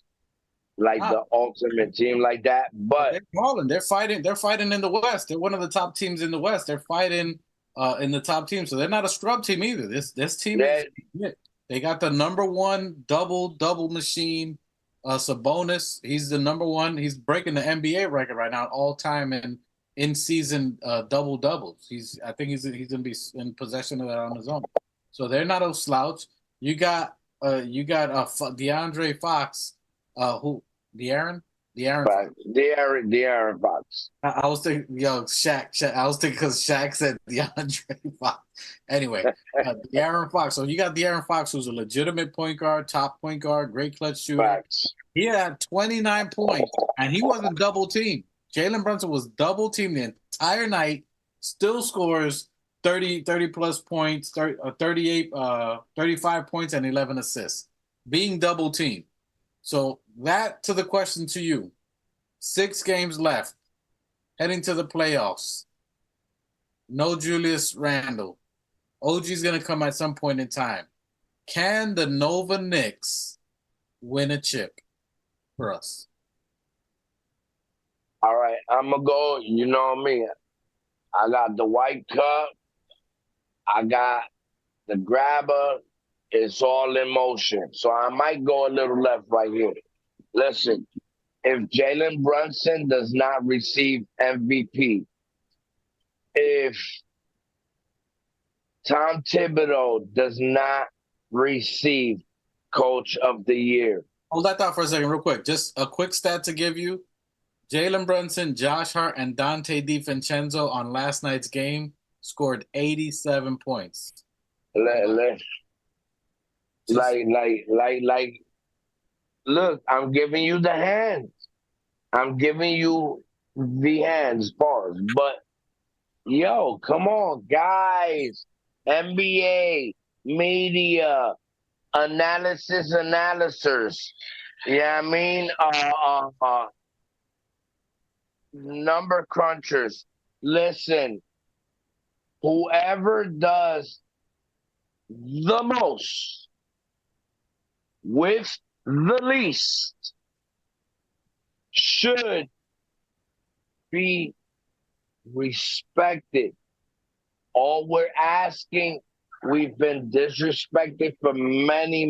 S6: like the ultimate team like that, but
S5: they're balling. They're fighting in the West. They're one of the top teams in the West. They're fighting in the top team, so they're not a scrub team either. This team is they got the number 1 double machine. Sabonis, he's the number 1. He's breaking the NBA record right now, all time in season double doubles. I think he's gonna be in possession of that on his own. So they're not a slouch. You got DeAndre Fox, De'Aaron De'Aaron
S6: Right. De'Aaron Fox.
S5: I was thinking, Shaq. I was thinking because Shaq said DeAndre Fox. Anyway, De'Aaron Fox. So you got De'Aaron Fox, who's a legitimate point guard, top point guard, great clutch shooter.
S6: Facts.
S5: He had 29 points, and he wasn't double teamed. Jalen Brunson was double teamed the entire night, still scores 30 plus points, 38, 35 points, and 11 assists, being double teamed. So that to the question to you. 6 games left, heading to the playoffs. No Julius Randle. OG's going to come at some point in time. Can the Nova Knicks win a chip for us?
S6: All right, I'm going to go, you know me. I got the white cup. I got the grabber. It's all in motion. So I might go a little left right here. Listen, if Jalen Brunson does not receive MVP, if Tom Thibodeau does not receive Coach of the Year.
S5: Hold that thought for a second real quick. Just a quick stat to give you. Jalen Brunson, Josh Hart, and Dante DiVincenzo on last night's game scored 87 points.
S6: Look, I'm giving you the hands. I'm giving you the hands, bars. But, yo, come on, guys. NBA, media, analysis. Yeah, I mean, number crunchers. Listen, whoever does the most with the least should be respected. All we're asking, we've been disrespected for many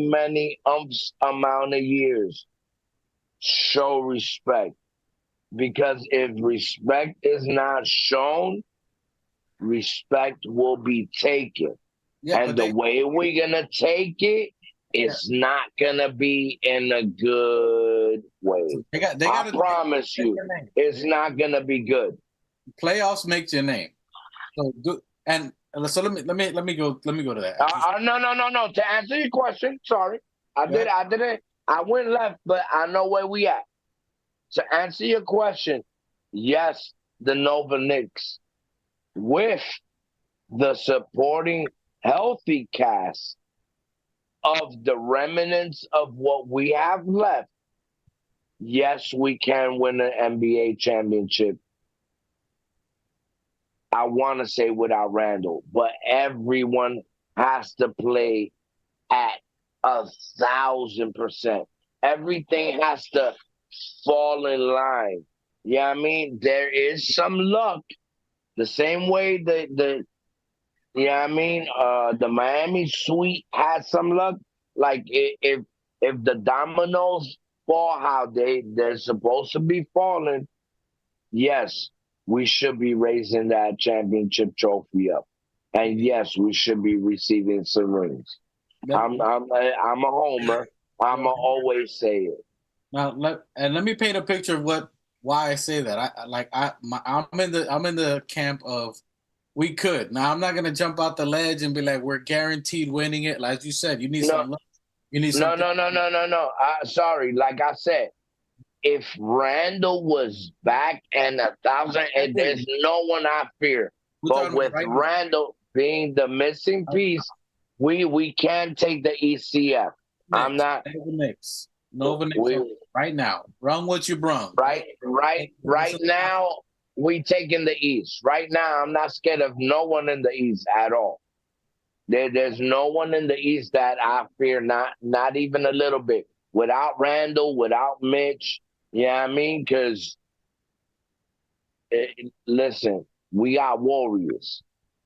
S6: amount of years. Show respect. Because if respect is not shown, respect will be taken. Yeah, and the way we're going to take it, it's not going to be in a good way. I promise you, it's not going to be good.
S5: Playoffs makes your name. So and so let me go to that.
S6: No. To answer your question, sorry. I went left, but I know where we at. To answer your question, yes, the Nova Knicks, with the supporting healthy cast of the remnants of what we have left, yes, we can win an NBA championship. I want to say without Randall, but everyone has to play at 1,000%. Everything has to fall in line. Yeah, I mean, there is some luck. The same way the Miami Sweet has some luck. Like if the dominoes fall how they're supposed to be falling, yes, we should be raising that championship trophy up, and yes, we should be receiving some rings. I'm a homer. I'ma always say it.
S5: Now let me paint a picture of why I say that. I'm in the camp of we could. Now I'm not gonna jump out the ledge and be like we're guaranteed winning it. Like you said, you need some luck. You need some.
S6: No. Sorry. Like I said, if Randall was back and 1,000, and there's no one I fear. But with Randall being the missing piece, we can take the ECF. I'm not.
S5: Nova Knicks right now. Run what you brung.
S6: Right now, we taking the East. Right now, I'm not scared of no one in the East at all. There's no one in the East that I fear, not even a little bit. Without Randall, without Mitch, yeah, I mean, because listen, we got Warriors.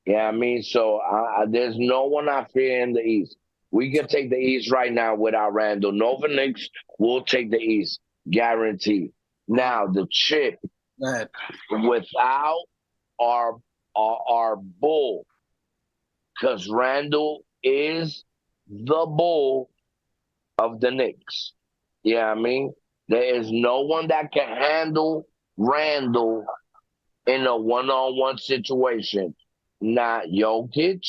S6: Yeah, I mean, so there's no one I fear in the East. We can take the East right now without Randall. Nova Knicks will take the East, guaranteed. Now the chip without our bull, because Randall is the bull of the Knicks. Yeah, I mean, There is no one that can handle Randall in a one-on-one situation. Not Jokic.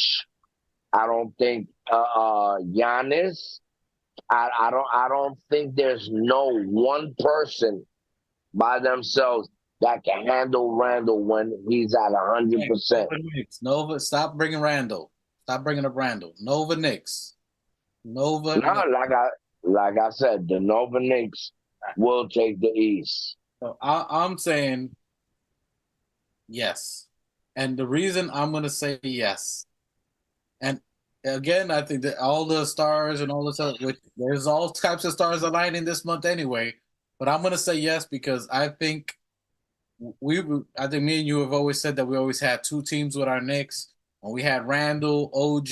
S6: I don't think Giannis. I don't think there's no one person by themselves that can handle Randall when he's at 100%.
S5: Nova, stop bringing Randall. Stop bringing up Randall. Nova Knicks. Nova.
S6: No, like I said, the Nova Knicks will take the East.
S5: So I'm saying yes, and the reason I'm going to say yes, and again, I think that all the stars and all this other, which there's all types of stars aligning this month anyway. But I'm going to say yes because I think I think me and you have always said that we always had two teams with our Knicks. When we had Randall, OG,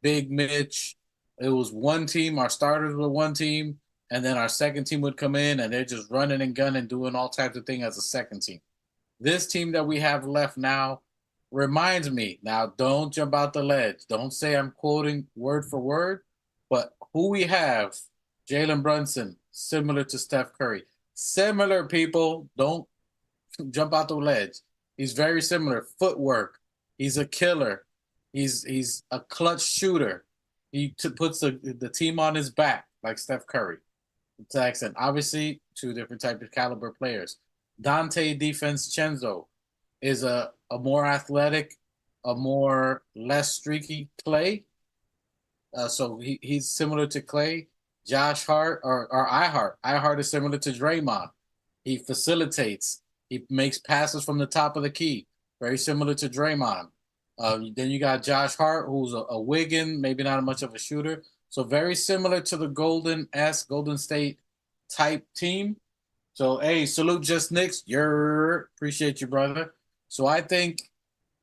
S5: Big Mitch, it was one team. Our starters were one team, and then our second team would come in, and they're just running and gunning, doing all types of things as a second team. This team that we have left now reminds me. Now, don't jump out the ledge. Don't say I'm quoting word for word, but who we have, Jalen Brunson, similar to Steph Curry. Similar, people. Don't jump out the ledge. He's very similar. Footwork. He's a killer. He's a clutch shooter. He puts the team on his back like Steph Curry. Jackson. Obviously, two different types of caliber players. Dante DiVincenzo is a more athletic, a more less streaky Clay. So he's similar to Clay. Josh Hart or iHeart. iHeart is similar to Draymond. He facilitates. He makes passes from the top of the key. Very similar to Draymond. Then you got Josh Hart, who's a Wiggin, maybe not much of a shooter. So very similar to the Golden State type team. So, hey, salute Just Knicks. Appreciate you, brother. So I think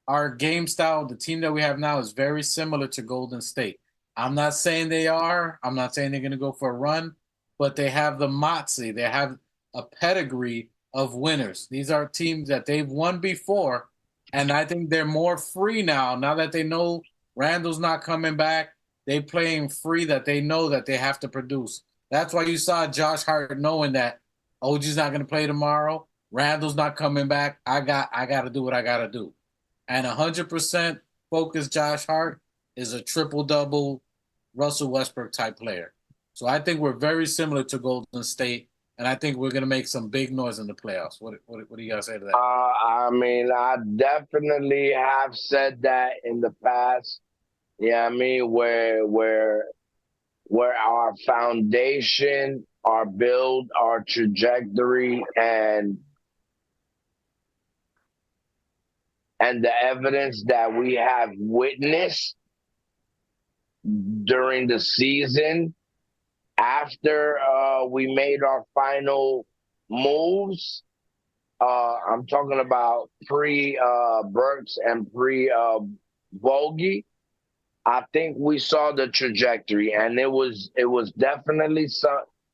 S5: our game style, the team that we have now, is very similar to Golden State. I'm not saying they are. I'm not saying they're going to go for a run, but they have the moxie. They have a pedigree of winners. These are teams that they've won before, and I think they're more free now. Now that they know Randall's not coming back, they playing free that they know that they have to produce. That's why you saw Josh Hart knowing that OG's not going to play tomorrow. Randall's not coming back. I got to do what I got to do. And 100% focused Josh Hart is a triple-double Russell Westbrook type player. So I think we're very similar to Golden State, and I think we're going to make some big noise in the playoffs. What do you guys say to that?
S6: I mean, I definitely have said that in the past. Yeah, I mean, where our foundation, our build, our trajectory, and the evidence that we have witnessed during the season after we made our final moves. I'm talking about pre-Burks and pre-Bogey. I think we saw the trajectory, and it was definitely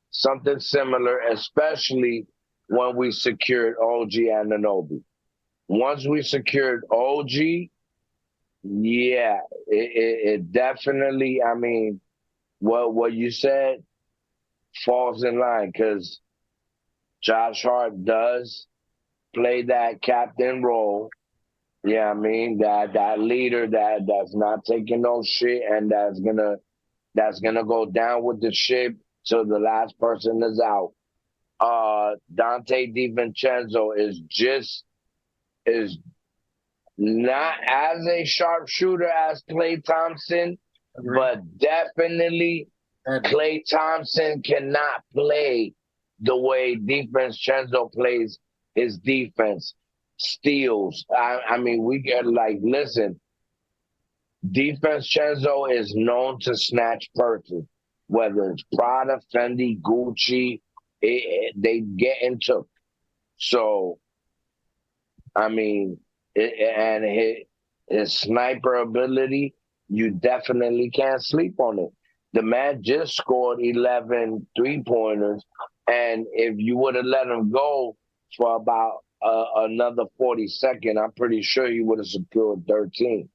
S6: something similar, especially when we secured OG Anunoby. Once we secured OG, yeah, it definitely, I mean, what you said falls in line because Josh Hart does play that captain role. Yeah, I mean that leader that's not taking no shit and that's gonna go down with the ship till the last person is out. Dante DiVincenzo is not as a sharpshooter as Klay Thompson, but definitely Klay Thompson cannot play the way DiVincenzo plays his defense. Steals. I mean, we get listen, DiVincenzo is known to snatch purses, whether it's Prada, Fendi, Gucci, they get into. So, I mean, and his sniper ability, you definitely can't sleep on it. The man just scored 11 three-pointers, and if you would have let him go for about another 40 seconds, I'm pretty sure he would have secured 13.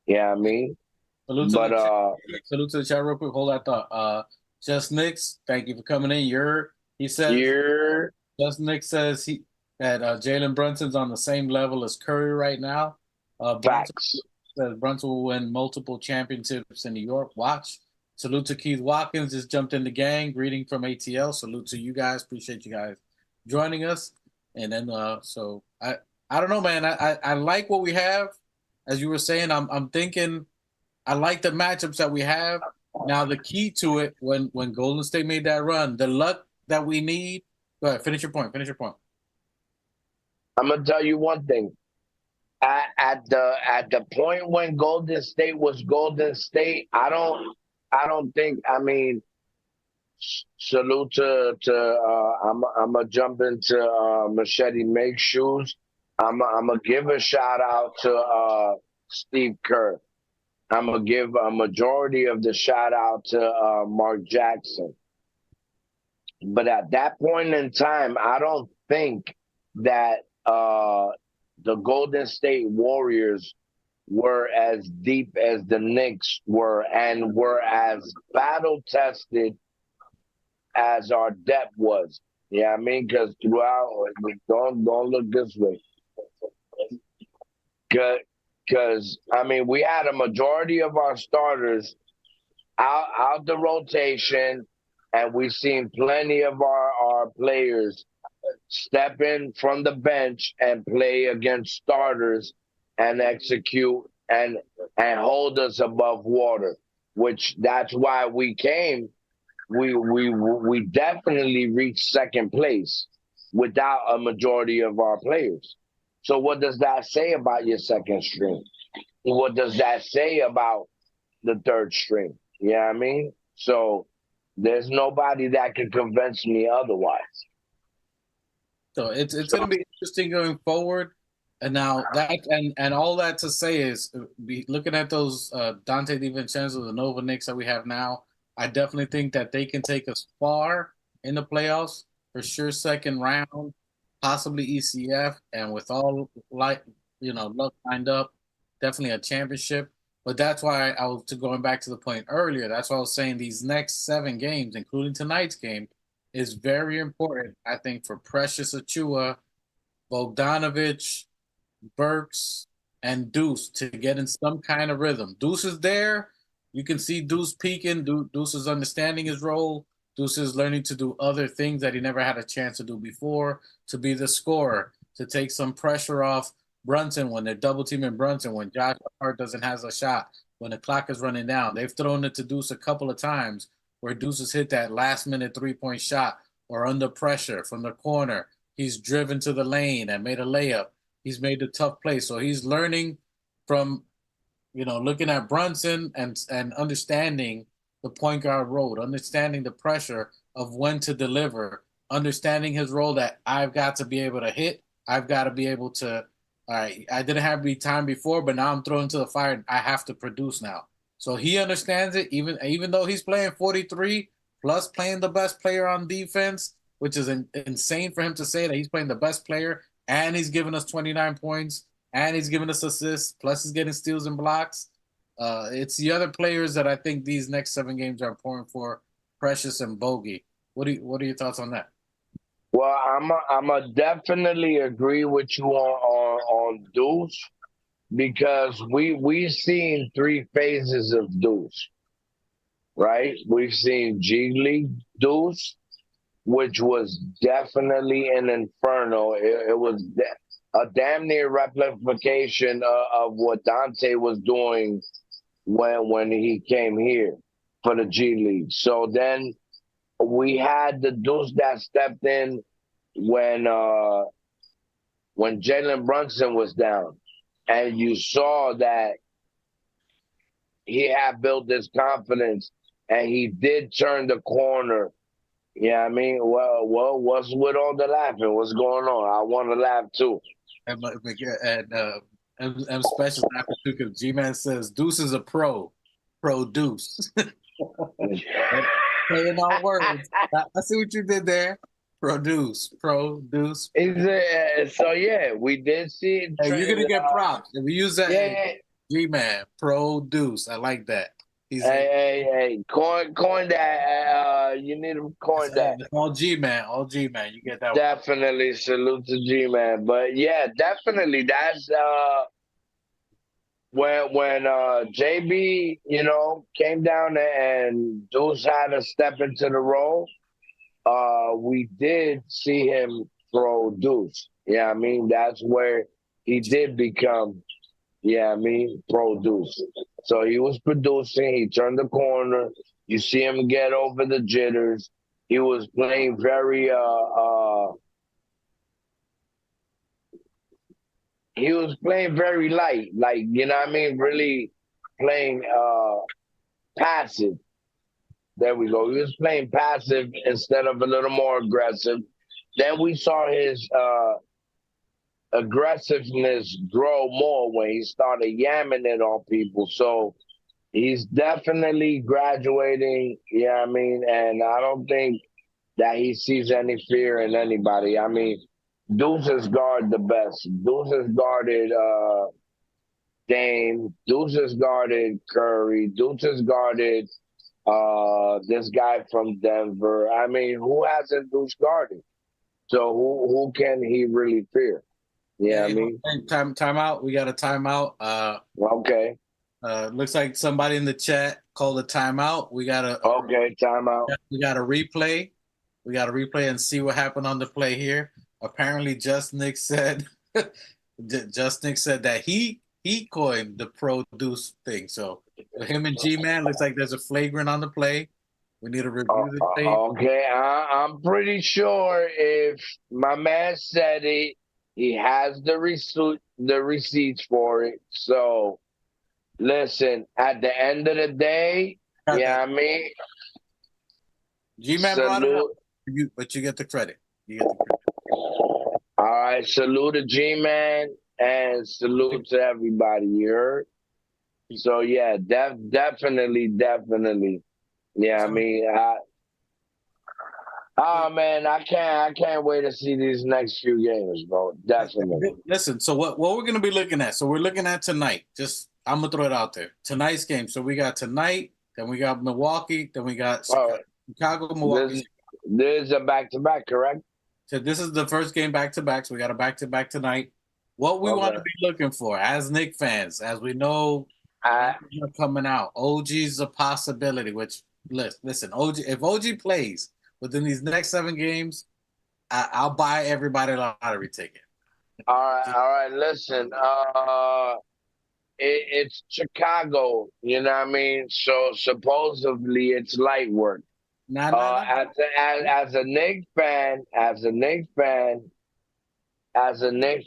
S6: Yeah, I mean?
S5: Salute to the chat real quick. Hold that thought. Just Knicks, thank you for coming in. He says,
S6: Here,
S5: Just Nick says that Jalen Brunson's on the same level as Curry right now. Brunson
S6: facts.
S5: says Brunson will win multiple championships in New York. Watch. Salute to Keith Watkins, just jumped in the gang. Greeting from ATL. Salute to you guys. Appreciate you guys joining us. And then, so I don't know, man. I like what we have. As you were saying, I'm thinking I like the matchups that we have. Now the key to it, when Golden State made that run, the luck that we need. Go ahead, finish your point. Finish your point.
S6: I'm gonna tell you one thing. At the point when Golden State was Golden State, I don't think. I mean, salute to I'm gonna jump into Machete Make shoes. I'm gonna give a shout out to Steve Kerr. I'm gonna give a majority of the shout out to Mark Jackson. But at that point in time, I don't think that the Golden State Warriors were as deep as the Knicks were and were as battle tested as our depth was. Yeah, I mean, because throughout, don't look this way. Because I mean, we had a majority of our starters out the rotation, and we've seen plenty of our players step in from the bench and play against starters and execute and hold us above water. Which that's why we came. We definitely reached second place without a majority of our players. So what does that say about your second string? What does that say about the third string? You know what I mean? So there's nobody that can convince me otherwise.
S5: So it's going to be interesting going forward. And now that and all that to say is, looking at those Dante DiVincenzo, the Nova Knicks that we have now, I definitely think that they can take us far in the playoffs for sure. Second round, possibly ECF, and with all luck lined up, definitely a championship. But that's why going back to the point earlier. That's why I was saying these next 7 games, including tonight's game, is very important. I think for Precious Achua, Bogdanovich, Burks, and Deuce to get in some kind of rhythm. Deuce is there. You can see Deuce peaking. Deuce is understanding his role. Deuce is learning to do other things that he never had a chance to do before, to be the scorer, to take some pressure off Brunson when they're double teaming Brunson, when Josh Hart doesn't have a shot, when the clock is running down. They've thrown it to Deuce a couple of times where Deuce has hit that last minute 3-point shot or under pressure from the corner. He's driven to the lane and made a layup. He's made a tough play. So he's learning from, looking at Brunson and understanding the point guard role, understanding the pressure of when to deliver, understanding his role that I've got to be able to hit. I've got to be able to, all right, I didn't have any time before, but now I'm thrown to the fire and I have to produce now. So he understands it, even though he's playing 43 plus playing the best player on defense, which is insane for him to say that he's playing the best player and he's giving us 29 points and he's giving us assists, plus he's getting steals and blocks. It's the other players that I think these next 7 games are important for, Precious and Bogey. What are your thoughts on that?
S6: Well, I'm a definitely agree with you on Deuce, because we've seen 3 phases of Deuce, right? We've seen G League Deuce, which was definitely an inferno. It was a damn near replication of what Dante was doing when he came here for the G League. So then we had the Deuce that stepped in when Jalen Brunson was down, and you saw that he had built this confidence, and he did turn the corner. Yeah, I mean, well, what's with all the laughing? What's going on? I want to laugh too.
S5: And special laughing too, because G-Man says Deuce is a pro Deuce. Playing all words. I see what you did there. Produce.
S6: So yeah, we did see it.
S5: Hey, you're gonna get props if we use that.
S6: Yeah.
S5: G-Man, produce. I like that. He's
S6: Hey, coin that. You need to coin that.
S5: all G man, all G man. You get that one.
S6: Definitely salute to G man. But yeah, definitely that's when JB, came down and Deuce had to step into the role. We did see him throw Deuce. Yeah, I mean that's where he did become. Yeah, I mean produce. So he was producing. He turned the corner. You see him get over the jitters. He was playing very he was playing very light, like what I mean, really playing passive. There we go. He was playing passive instead of a little more aggressive. Then we saw his aggressiveness grow more when he started yamming it on people. So he's definitely graduating. Yeah, I mean, and I don't think that he sees any fear in anybody. I mean, Deuce has guarded the best. Deuce has guarded Dame. Deuce has guarded Curry. Deuce has guarded this guy from Denver. I mean, who hasn't Deuce guarded? So who can he really fear? Yeah, I mean,
S5: time out. We got a timeout.
S6: Okay.
S5: Looks like somebody in the chat called a timeout. We got a
S6: timeout.
S5: We got a replay. We got to replay and see what happened on the play here. Apparently, Just Nick said that he coined the produce thing. So him and G Man looks like there's a flagrant on the play. We need to review the tape.
S6: Okay, I'm pretty sure if my man said it, he has the receipts for it. So listen, at the end of the day, I mean,
S5: G Man brought it up, but you get the credit.
S6: All right, salute to G Man and salute to everybody. You heard? So yeah, definitely. Yeah, I mean, man, I can't wait to see these next few games, bro. Definitely.
S5: Listen, so what we're gonna be looking at? So we're looking at tonight. I'm gonna throw it out there. Tonight's game. So we got tonight, then we got Milwaukee, then we got Chicago, Milwaukee.
S6: This is a back-to-back, correct?
S5: So this is the first game back-to-back. So we got a back-to-back tonight. What we want to be looking for as Knicks fans, as we know, coming out. OG's a possibility. Which listen, if OG plays within these next 7 games, I'll buy everybody a lottery ticket.
S6: All right. Listen, it's Chicago. You know what I mean? So supposedly it's light work. As a Knicks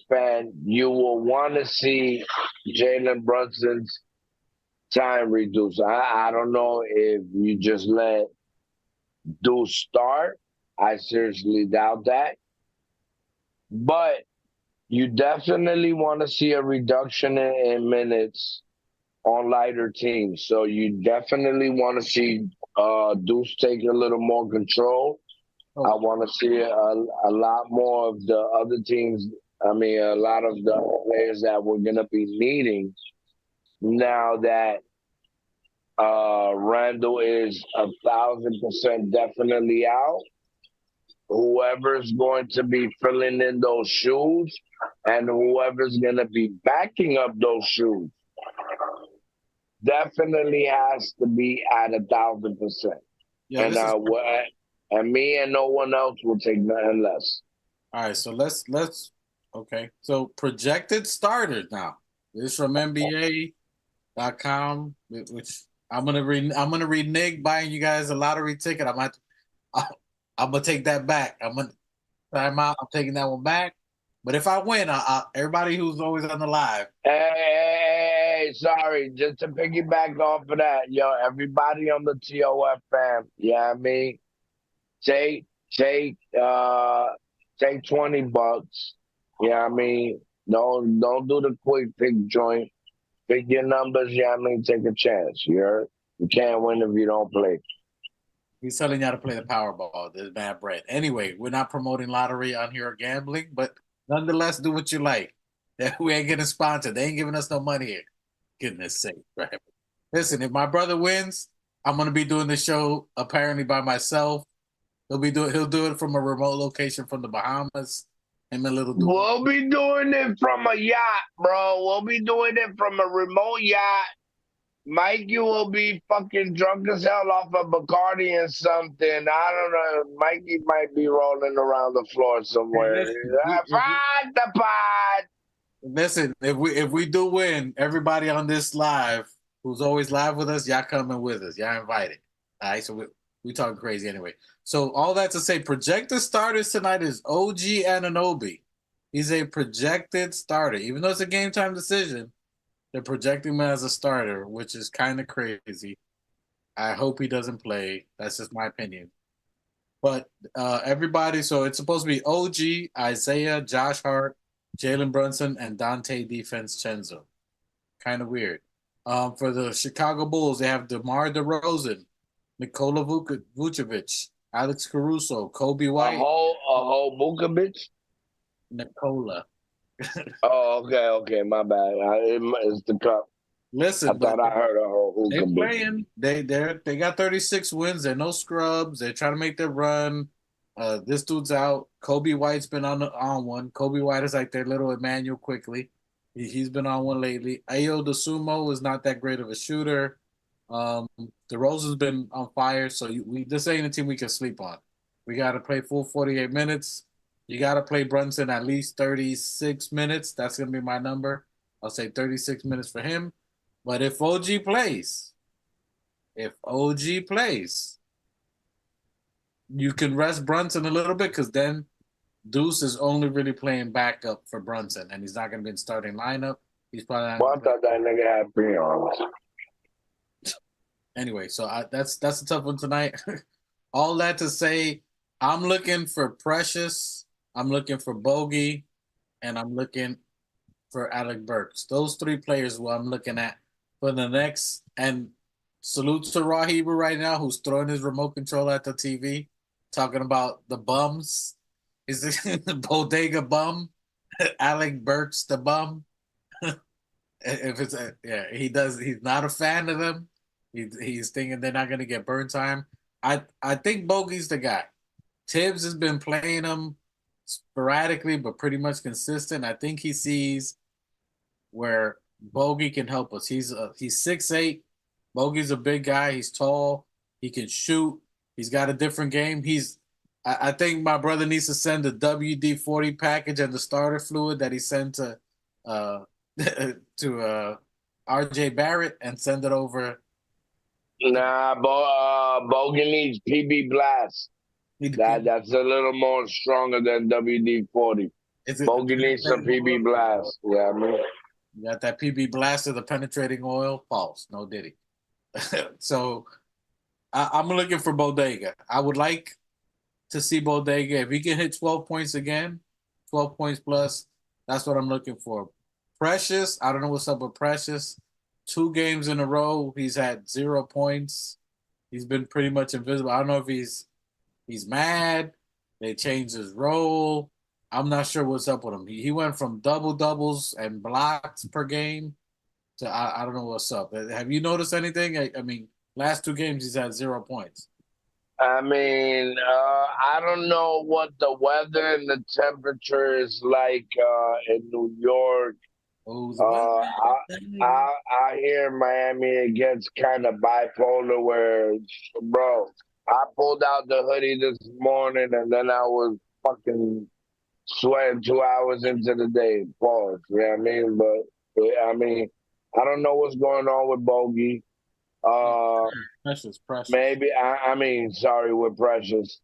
S6: fan, you will want to see Jalen Brunson's time reduced. I don't know if you just let Deuce start. I seriously doubt that. But you definitely want to see a reduction in minutes on lighter teams. So you definitely want to see Deuce take a little more control. I want to see a lot more of the other teams. I mean, a lot of the players that we're going to be needing now that Randall is 1,000% definitely out. Whoever's going to be filling in those shoes and whoever's going to be backing up those shoes definitely has to be at 1,000%. Yeah, and me and no one else will take nothing less.
S5: All right, so let's okay. So projected starters now. This is from NBA.com, which I'm gonna read Nick buying you guys a lottery ticket. I'm gonna take that back. I'm gonna time out. I'm taking that one back. But if I win, everybody who's always on the live.
S6: Hey, sorry, just to piggyback off of that, everybody on the TOF fam, I mean, take $20. I mean, don't do the quick pick joint. Pick your numbers. I mean, take a chance. You heard? You can't win if you don't play.
S5: He's telling you how to play the Powerball. There's bad bread. Anyway, we're not promoting lottery on here or gambling, but nonetheless, do what you like. We ain't getting sponsored. They ain't giving us no money here. Goodness sake, right? Listen, if my brother wins, I'm gonna be doing the show apparently by myself. He'll do it from a remote location from the Bahamas. Him and little dude.
S6: We'll be doing it from a yacht, bro. We'll be doing it from a remote yacht. Mikey will be fucking drunk as hell off a Bacardi and something. I don't know. Mikey might be rolling around the floor somewhere. Fuck the pod.
S5: Listen, if we do win, everybody on this live who's always live with us, y'all coming with us. Y'all invited. All right, so we talking crazy anyway. So all that to say, projected starters tonight is OG Anunoby. He's a projected starter, even though it's a game time decision. They're projecting him as a starter, which is kind of crazy. I hope he doesn't play. That's just my opinion. But everybody, so it's supposed to be OG, Isaiah, Josh Hart, Jalen Brunson, and Dante DiVincenzo. Kind of weird. For the Chicago Bulls, they have DeMar DeRozan, Nikola Vucevic, Alex Caruso, Kobe White.
S6: A whole Vucevic?
S5: Nikola.
S6: Oh, okay, my bad. It's the cup.
S5: Listen,
S6: I thought I heard a whole
S5: they're
S6: Vucevic.
S5: playing. They got 36 wins. They're no scrubs. They're trying to make their run. This dude's out. Kobe White's been on one. Kobe White is like their little Emmanuel quickly. He's been on one lately. Ayo DeSumo is not that great of a shooter. DeRozan's been on fire, so this ain't a team we can sleep on. We got to play full 48 minutes. You got to play Brunson at least 36 minutes. That's going to be my number. I'll say 36 minutes for him. But if OG plays, you can rest Brunson a little bit because then Deuce is only really playing backup for Brunson, and he's not going to be in starting lineup. He's probably not.
S6: Well, I thought that nigga had 3 arms.
S5: Anyway, so that's a tough one tonight. All that to say, I'm looking for Precious, I'm looking for Bogey, and I'm looking for Alec Burks. Those 3 players who I'm looking at for the next. And salute to Raw Hebrew right now, who's throwing his remote control at the TV, talking about the bums. Is it the bodega bum? Alec Burks the bum? If it's he does. He's not a fan of them. He's thinking they're not going to get burn time. I think Bogey's the guy. Tibbs has been playing him sporadically, but pretty much consistent. I think he sees where Bogey can help us. He's 6'8". Bogey's a big guy. He's tall. He can shoot. He's got a different game. I think my brother needs to send the WD-40 package and the starter fluid that he sent to RJ Barrett and send it over.
S6: Nah, Bogey needs PB Blast. That's a little more stronger than WD-40. Bogey needs some PB Blast. Yeah, I mean.
S5: You got that PB Blast of the penetrating oil? False. No diddy. So I'm looking for Bodega. I would like to see Bodega. If he can hit 12 points again, 12 points plus, that's what I'm looking for. Precious, I don't know what's up with Precious. 2 games in a row, he's had 0 points. He's been pretty much invisible. I don't know if he's mad. They changed his role. I'm not sure what's up with him. He went from doubles and blocks per game to I don't know what's up. Have you noticed anything? I mean, last 2 games he's had 0 points.
S6: I mean, I don't know what the weather and the temperature is like in New York. I hear Miami it gets kind of bipolar where, bro, I pulled out the hoodie this morning and then I was fucking sweating 2 hours into the day. Pause. You know what I mean? But, I mean, I don't know what's going on with Bogey.
S5: Precious.
S6: Maybe, sorry, with Precious.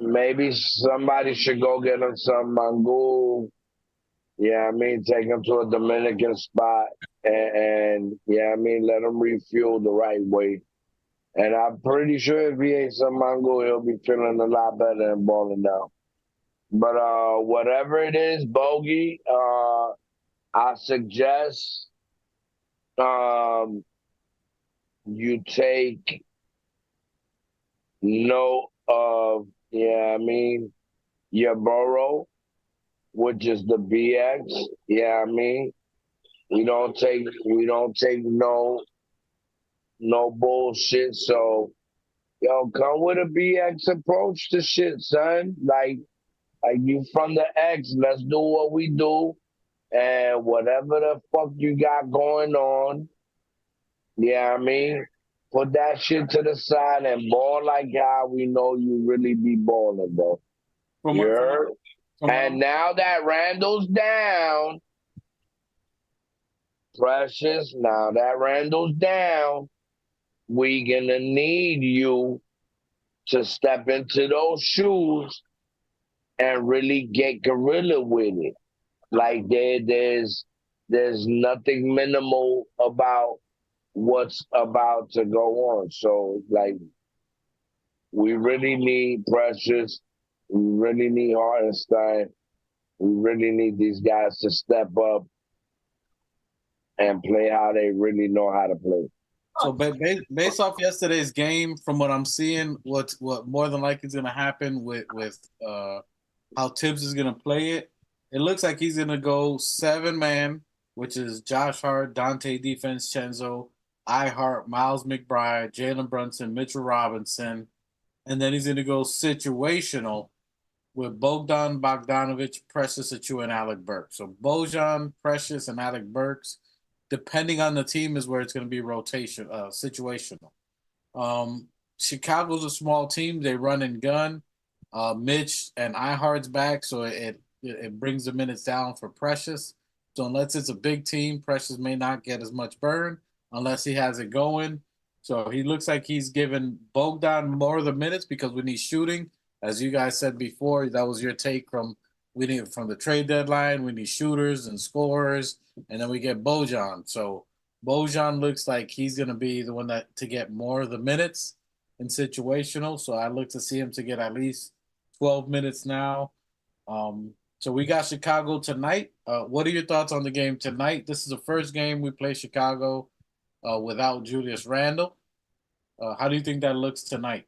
S6: Maybe somebody should go get him some mangul. Yeah, I mean, take him to a Dominican spot and yeah, I mean, let him refuel the right way. And I'm pretty sure if he ate some mango, he'll be feeling a lot better and balling down. But whatever it is, Bogey, I suggest you take note of, your borough, which is the BX. Yeah, I mean, we don't take no no bullshit. So, yo, come with a BX approach to shit, son. Like you from the X, let's do what we do. And whatever the fuck you got going on, yeah, I mean, put that shit to the side and ball like how we know you really be balling, bro.
S5: From
S6: You
S5: what,
S6: heard? And now that Randall's down, Precious, now that Randall's down, we gonna need you to step into those shoes and really get gorilla with it. Like there's nothing minimal about what's about to go on. So like we really need Precious, we really need Hartenstein, we really need these guys to step up and play how they really know how to play.
S5: So based off yesterday's game, from what I'm seeing, what more than likely is going to happen with how Tibbs is going to play it, it looks like he's going to go 7-man, which is Josh Hart, Dante DiVincenzo, Hart, Miles McBride, Jalen Brunson, Mitchell Robinson, and then he's going to go situational with Bogdan Bogdanovic, Precious Achua, and Alec Burks. So Bojan, Precious, and Alec Burks, depending on the team, is where it's going to be rotation, situational. Chicago's a small team; they run and gun. Mitch and Ihart's back, so it brings the minutes down for Precious. So unless it's a big team, Precious may not get as much burn unless he has it going. So he looks like he's given Bogdan more of the minutes because we need shooting. As you guys said before, that was your take from the trade deadline. We need shooters and scorers, and then we get Bojan. So Bojan looks like he's going to be the one to get more of the minutes in situational. So I look to see him to get at least 12 minutes now. So we got Chicago tonight. What are your thoughts on the game tonight? This is the first game we play Chicago without Julius Randle. How do you think that looks tonight?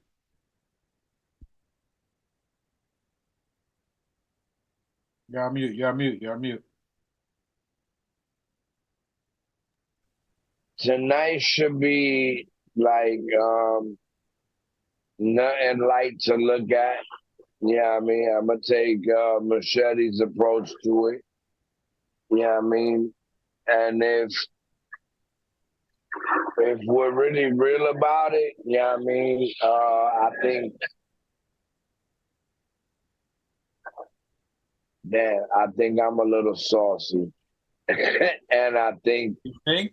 S5: You're on mute. You're on mute. You're on mute.
S6: Tonight should be like nothing light to look at. Yeah, I mean, I'm gonna take Machete's approach to it. Yeah, I mean, and if we're really real about it, yeah, I mean, I think I'm a little saucy, and I think,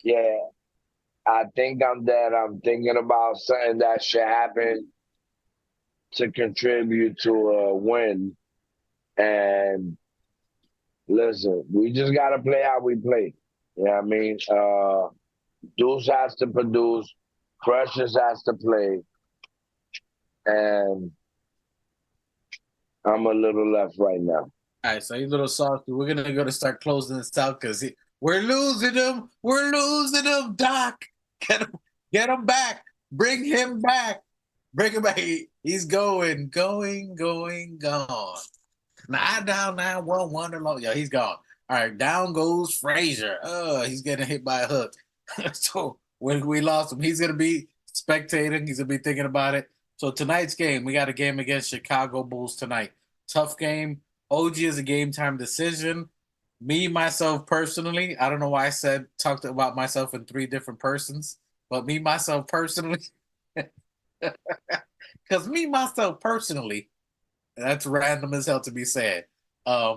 S6: yeah, I think I'm thinking about something that should happen to contribute to a win. And listen, we just got to play how we play. You know what I mean? Deuce has to produce, Precious has to play, and I'm a little left right now.
S5: All right, so he's a little saucy. We're going to start closing this out because we're losing him. We're losing him, Doc. Get him back. Bring him back. Bring him back. He's going, gone. Now down 9-1 alone. Yeah, he's gone. All right, down goes Frazier. He's getting hit by a hook. So when we lost him, he's going to be spectating. He's going to be thinking about it. So tonight's game, we got a game against Chicago Bulls tonight. Tough game. OG is a game time decision. Me, myself, personally, I don't know why I talked about myself in 3 different persons, but me, myself, personally, because me, myself, personally, that's random as hell to be said. I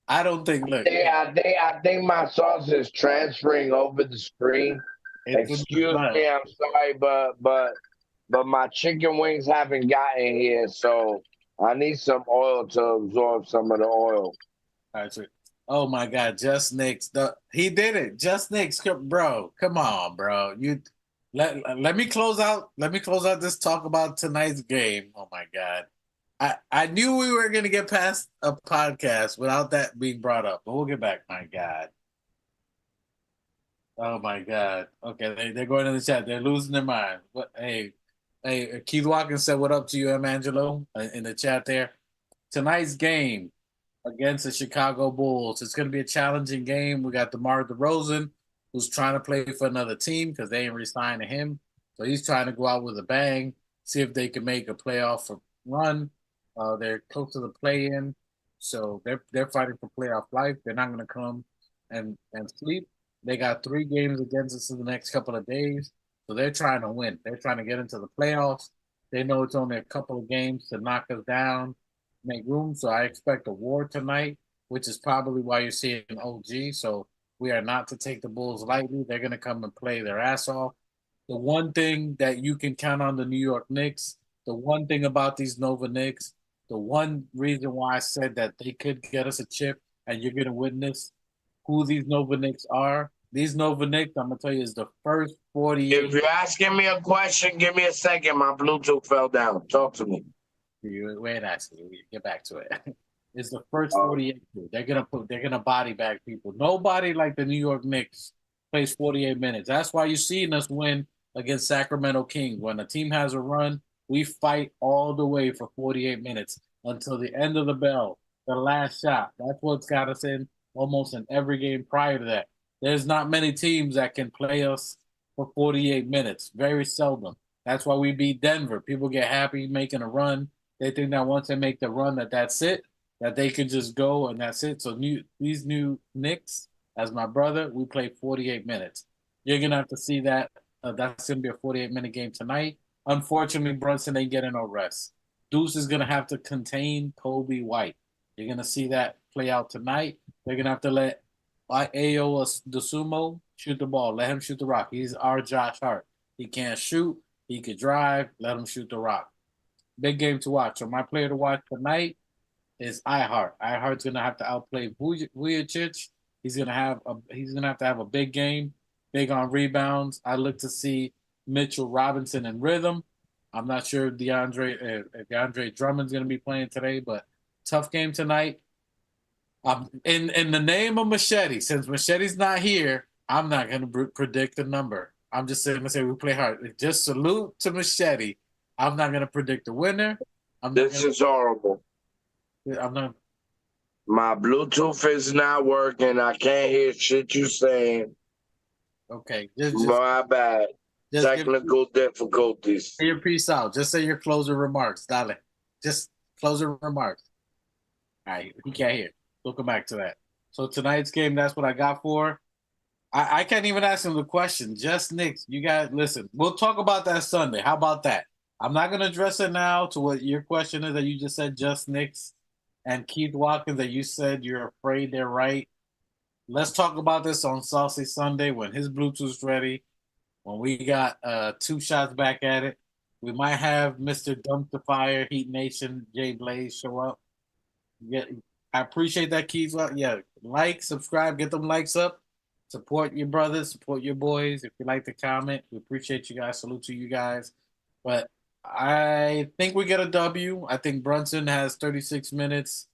S5: don't think, look.
S6: I think my sauce is transferring over the screen. Excuse me, I'm sorry, but my chicken wings haven't gotten here, so I need some oil to absorb some of the oil.
S5: All right, sweet. Oh my God, Just Knicks. He did it. Just Knicks, bro. Come on, bro. Let me close out. Let me close out this talk about tonight's game. Oh my God. I knew we were gonna get past a podcast without that being brought up, but we'll get back. My God. Oh my God. Okay, they're going in the chat. They're losing their mind. What? Hey, Keith Watkins said, "What up to you, M. Angelo?" In the chat there. Tonight's game against the Chicago Bulls. It's going to be a challenging game. We got DeMar DeRozan who's trying to play for another team because they ain't re-signing him. So he's trying to go out with a bang, see if they can make a playoff run. They're close to the play-in, so they're fighting for playoff life. They're not going to come and sleep. They got 3 games against us in the next couple of days, so they're trying to win. They're trying to get into the playoffs. They know it's only a couple of games to knock us down, make room. So I expect a war tonight, which is probably why you're seeing OG. So we are not to take the Bulls lightly. They're going to come and play their ass off. The one thing that you can count on the New York Knicks, the one thing about these Nova Knicks, the one reason why I said that they could get us a chip and you're going to witness who these Nova Knicks are. These Nova Knicks, I'm going to tell you, is the first 48.
S6: If you're asking me a question, give me a second. My Bluetooth fell down. Talk to me.
S5: Wait, actually, get back to it. It's the first 48. They're gonna body bag people. Nobody like the New York Knicks plays 48 minutes. That's why you're seeing us win against Sacramento Kings. When a team has a run, we fight all the way for 48 minutes until the end of the bell, the last shot. That's what's got us in almost in every game prior to that. There's not many teams that can play us for 48 minutes. Very seldom. That's why we beat Denver. People get happy making a run. They think that once they make the run, that's it, that they can just go and that's it. So these new Knicks, as my brother, we play 48 minutes. You're going to have to see that. That's going to be a 48-minute game tonight. Unfortunately, Brunson ain't getting no rest. Deuce is going to have to contain Kobe White. You're going to see that play out tonight. They're going to have to let Ayo Dosunmu shoot the ball. Let him shoot the rock. He's our Josh Hart. He can't shoot. He could drive. Let him shoot the rock. Big game to watch. So my player to watch tonight is iHeart. iHeart's gonna have to outplay Vujicic. He's gonna have to have a big game, big on rebounds. I look to see Mitchell Robinson in rhythm. I'm not sure if DeAndre Drummond's gonna be playing today, but tough game tonight. In the name of Machete, since Machete's not here, I'm not gonna predict the number. I'm just gonna say we play hard. Just salute to Machete. I'm not gonna predict the winner.
S6: This is horrible.
S5: I'm not.
S6: My Bluetooth is not working. I can't hear shit you saying.
S5: Okay.
S6: My bad. Technical difficulties.
S5: Say your peace out. Just say your closing remarks, darling. Just closing remarks. All right. He can't hear. We'll come back to that. So tonight's game, that's what I got for. I can't even ask him the question. Just Knicks. You guys, listen. We'll talk about that Sunday. How about that? I'm not going to address it now to what your question is that you just said, just Knicks and Keith Watkins, that you said you're afraid they're right. Let's talk about this on Saucy Sunday when his Bluetooth's ready, when we got 2 shots back at it. We might have Mr. Dumpster Fire, Heat Nation, Jay Blaze show up. Yeah, I appreciate that, Keith. Yeah, like, subscribe, get them likes up. Support your brothers, support your boys. If you like to comment, we appreciate you guys. Salute to you guys. But I think we get a W. I think Brunson has 36 minutes.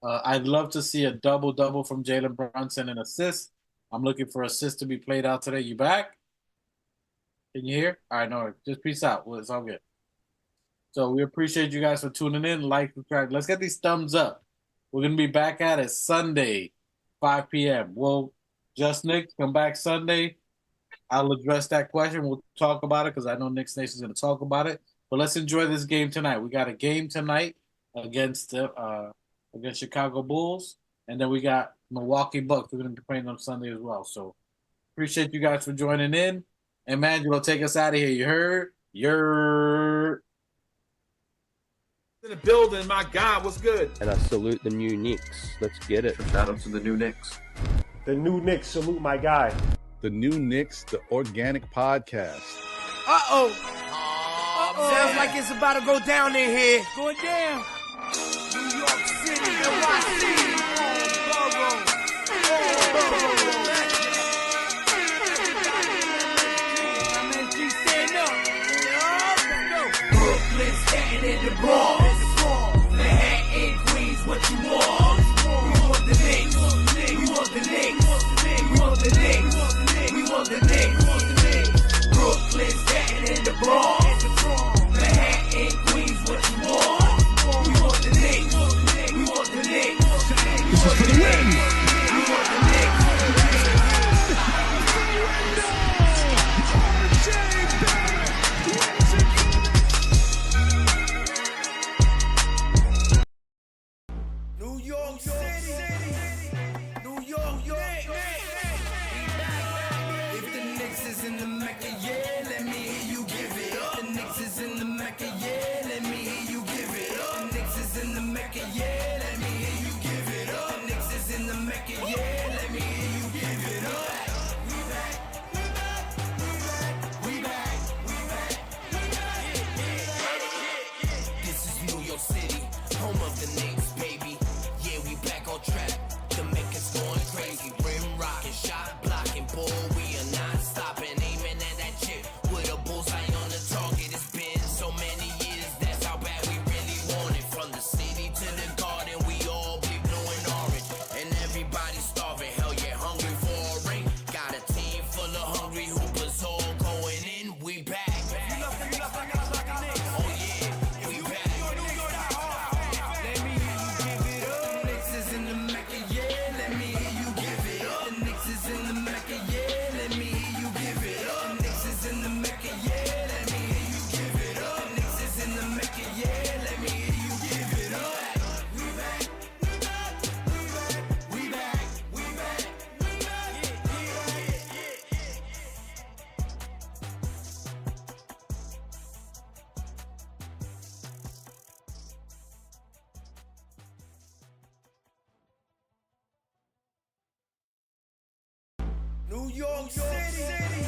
S5: I'd love to see a double-double from Jalen Brunson and assists. I'm looking for assists to be played out today. You back? Can you hear? All right, no, just peace out. Well, it's all good. So we appreciate you guys for tuning in. Like, subscribe. Let's get these thumbs up. We're going to be back at it Sunday, 5 p.m. We'll just Knicks come back Sunday. I'll address that question. We'll talk about it because I know Knicks Nation's going to talk about it. But let's enjoy this game tonight. We got a game tonight against Chicago Bulls, and then we got Milwaukee Bucks. We're going to be playing on Sunday as well. So appreciate you guys for joining in. Emmanuel, take us out of here. You heard? You're
S1: in the building, my God, what's good?
S2: And I salute the new Knicks. Let's get it.
S7: Shout out to the new Knicks.
S8: The new Knicks, salute my guy.
S3: The new Knicks, the organic podcast.
S1: Uh-oh. Sounds like it's about to go down in here. Going down. New York City, NYC. MSG, stand up. Brooklyn, Staten in the Bronx. Manhattan, Queens, what you want? We want the Knicks. We want the Knicks. We want the Knicks. We want the Knicks. Brooklyn, Staten in the Bronx. Manhattan, Queens, what you want? We want the Knicks. We want the Knicks. This is for the win. We want the Knicks. New York City.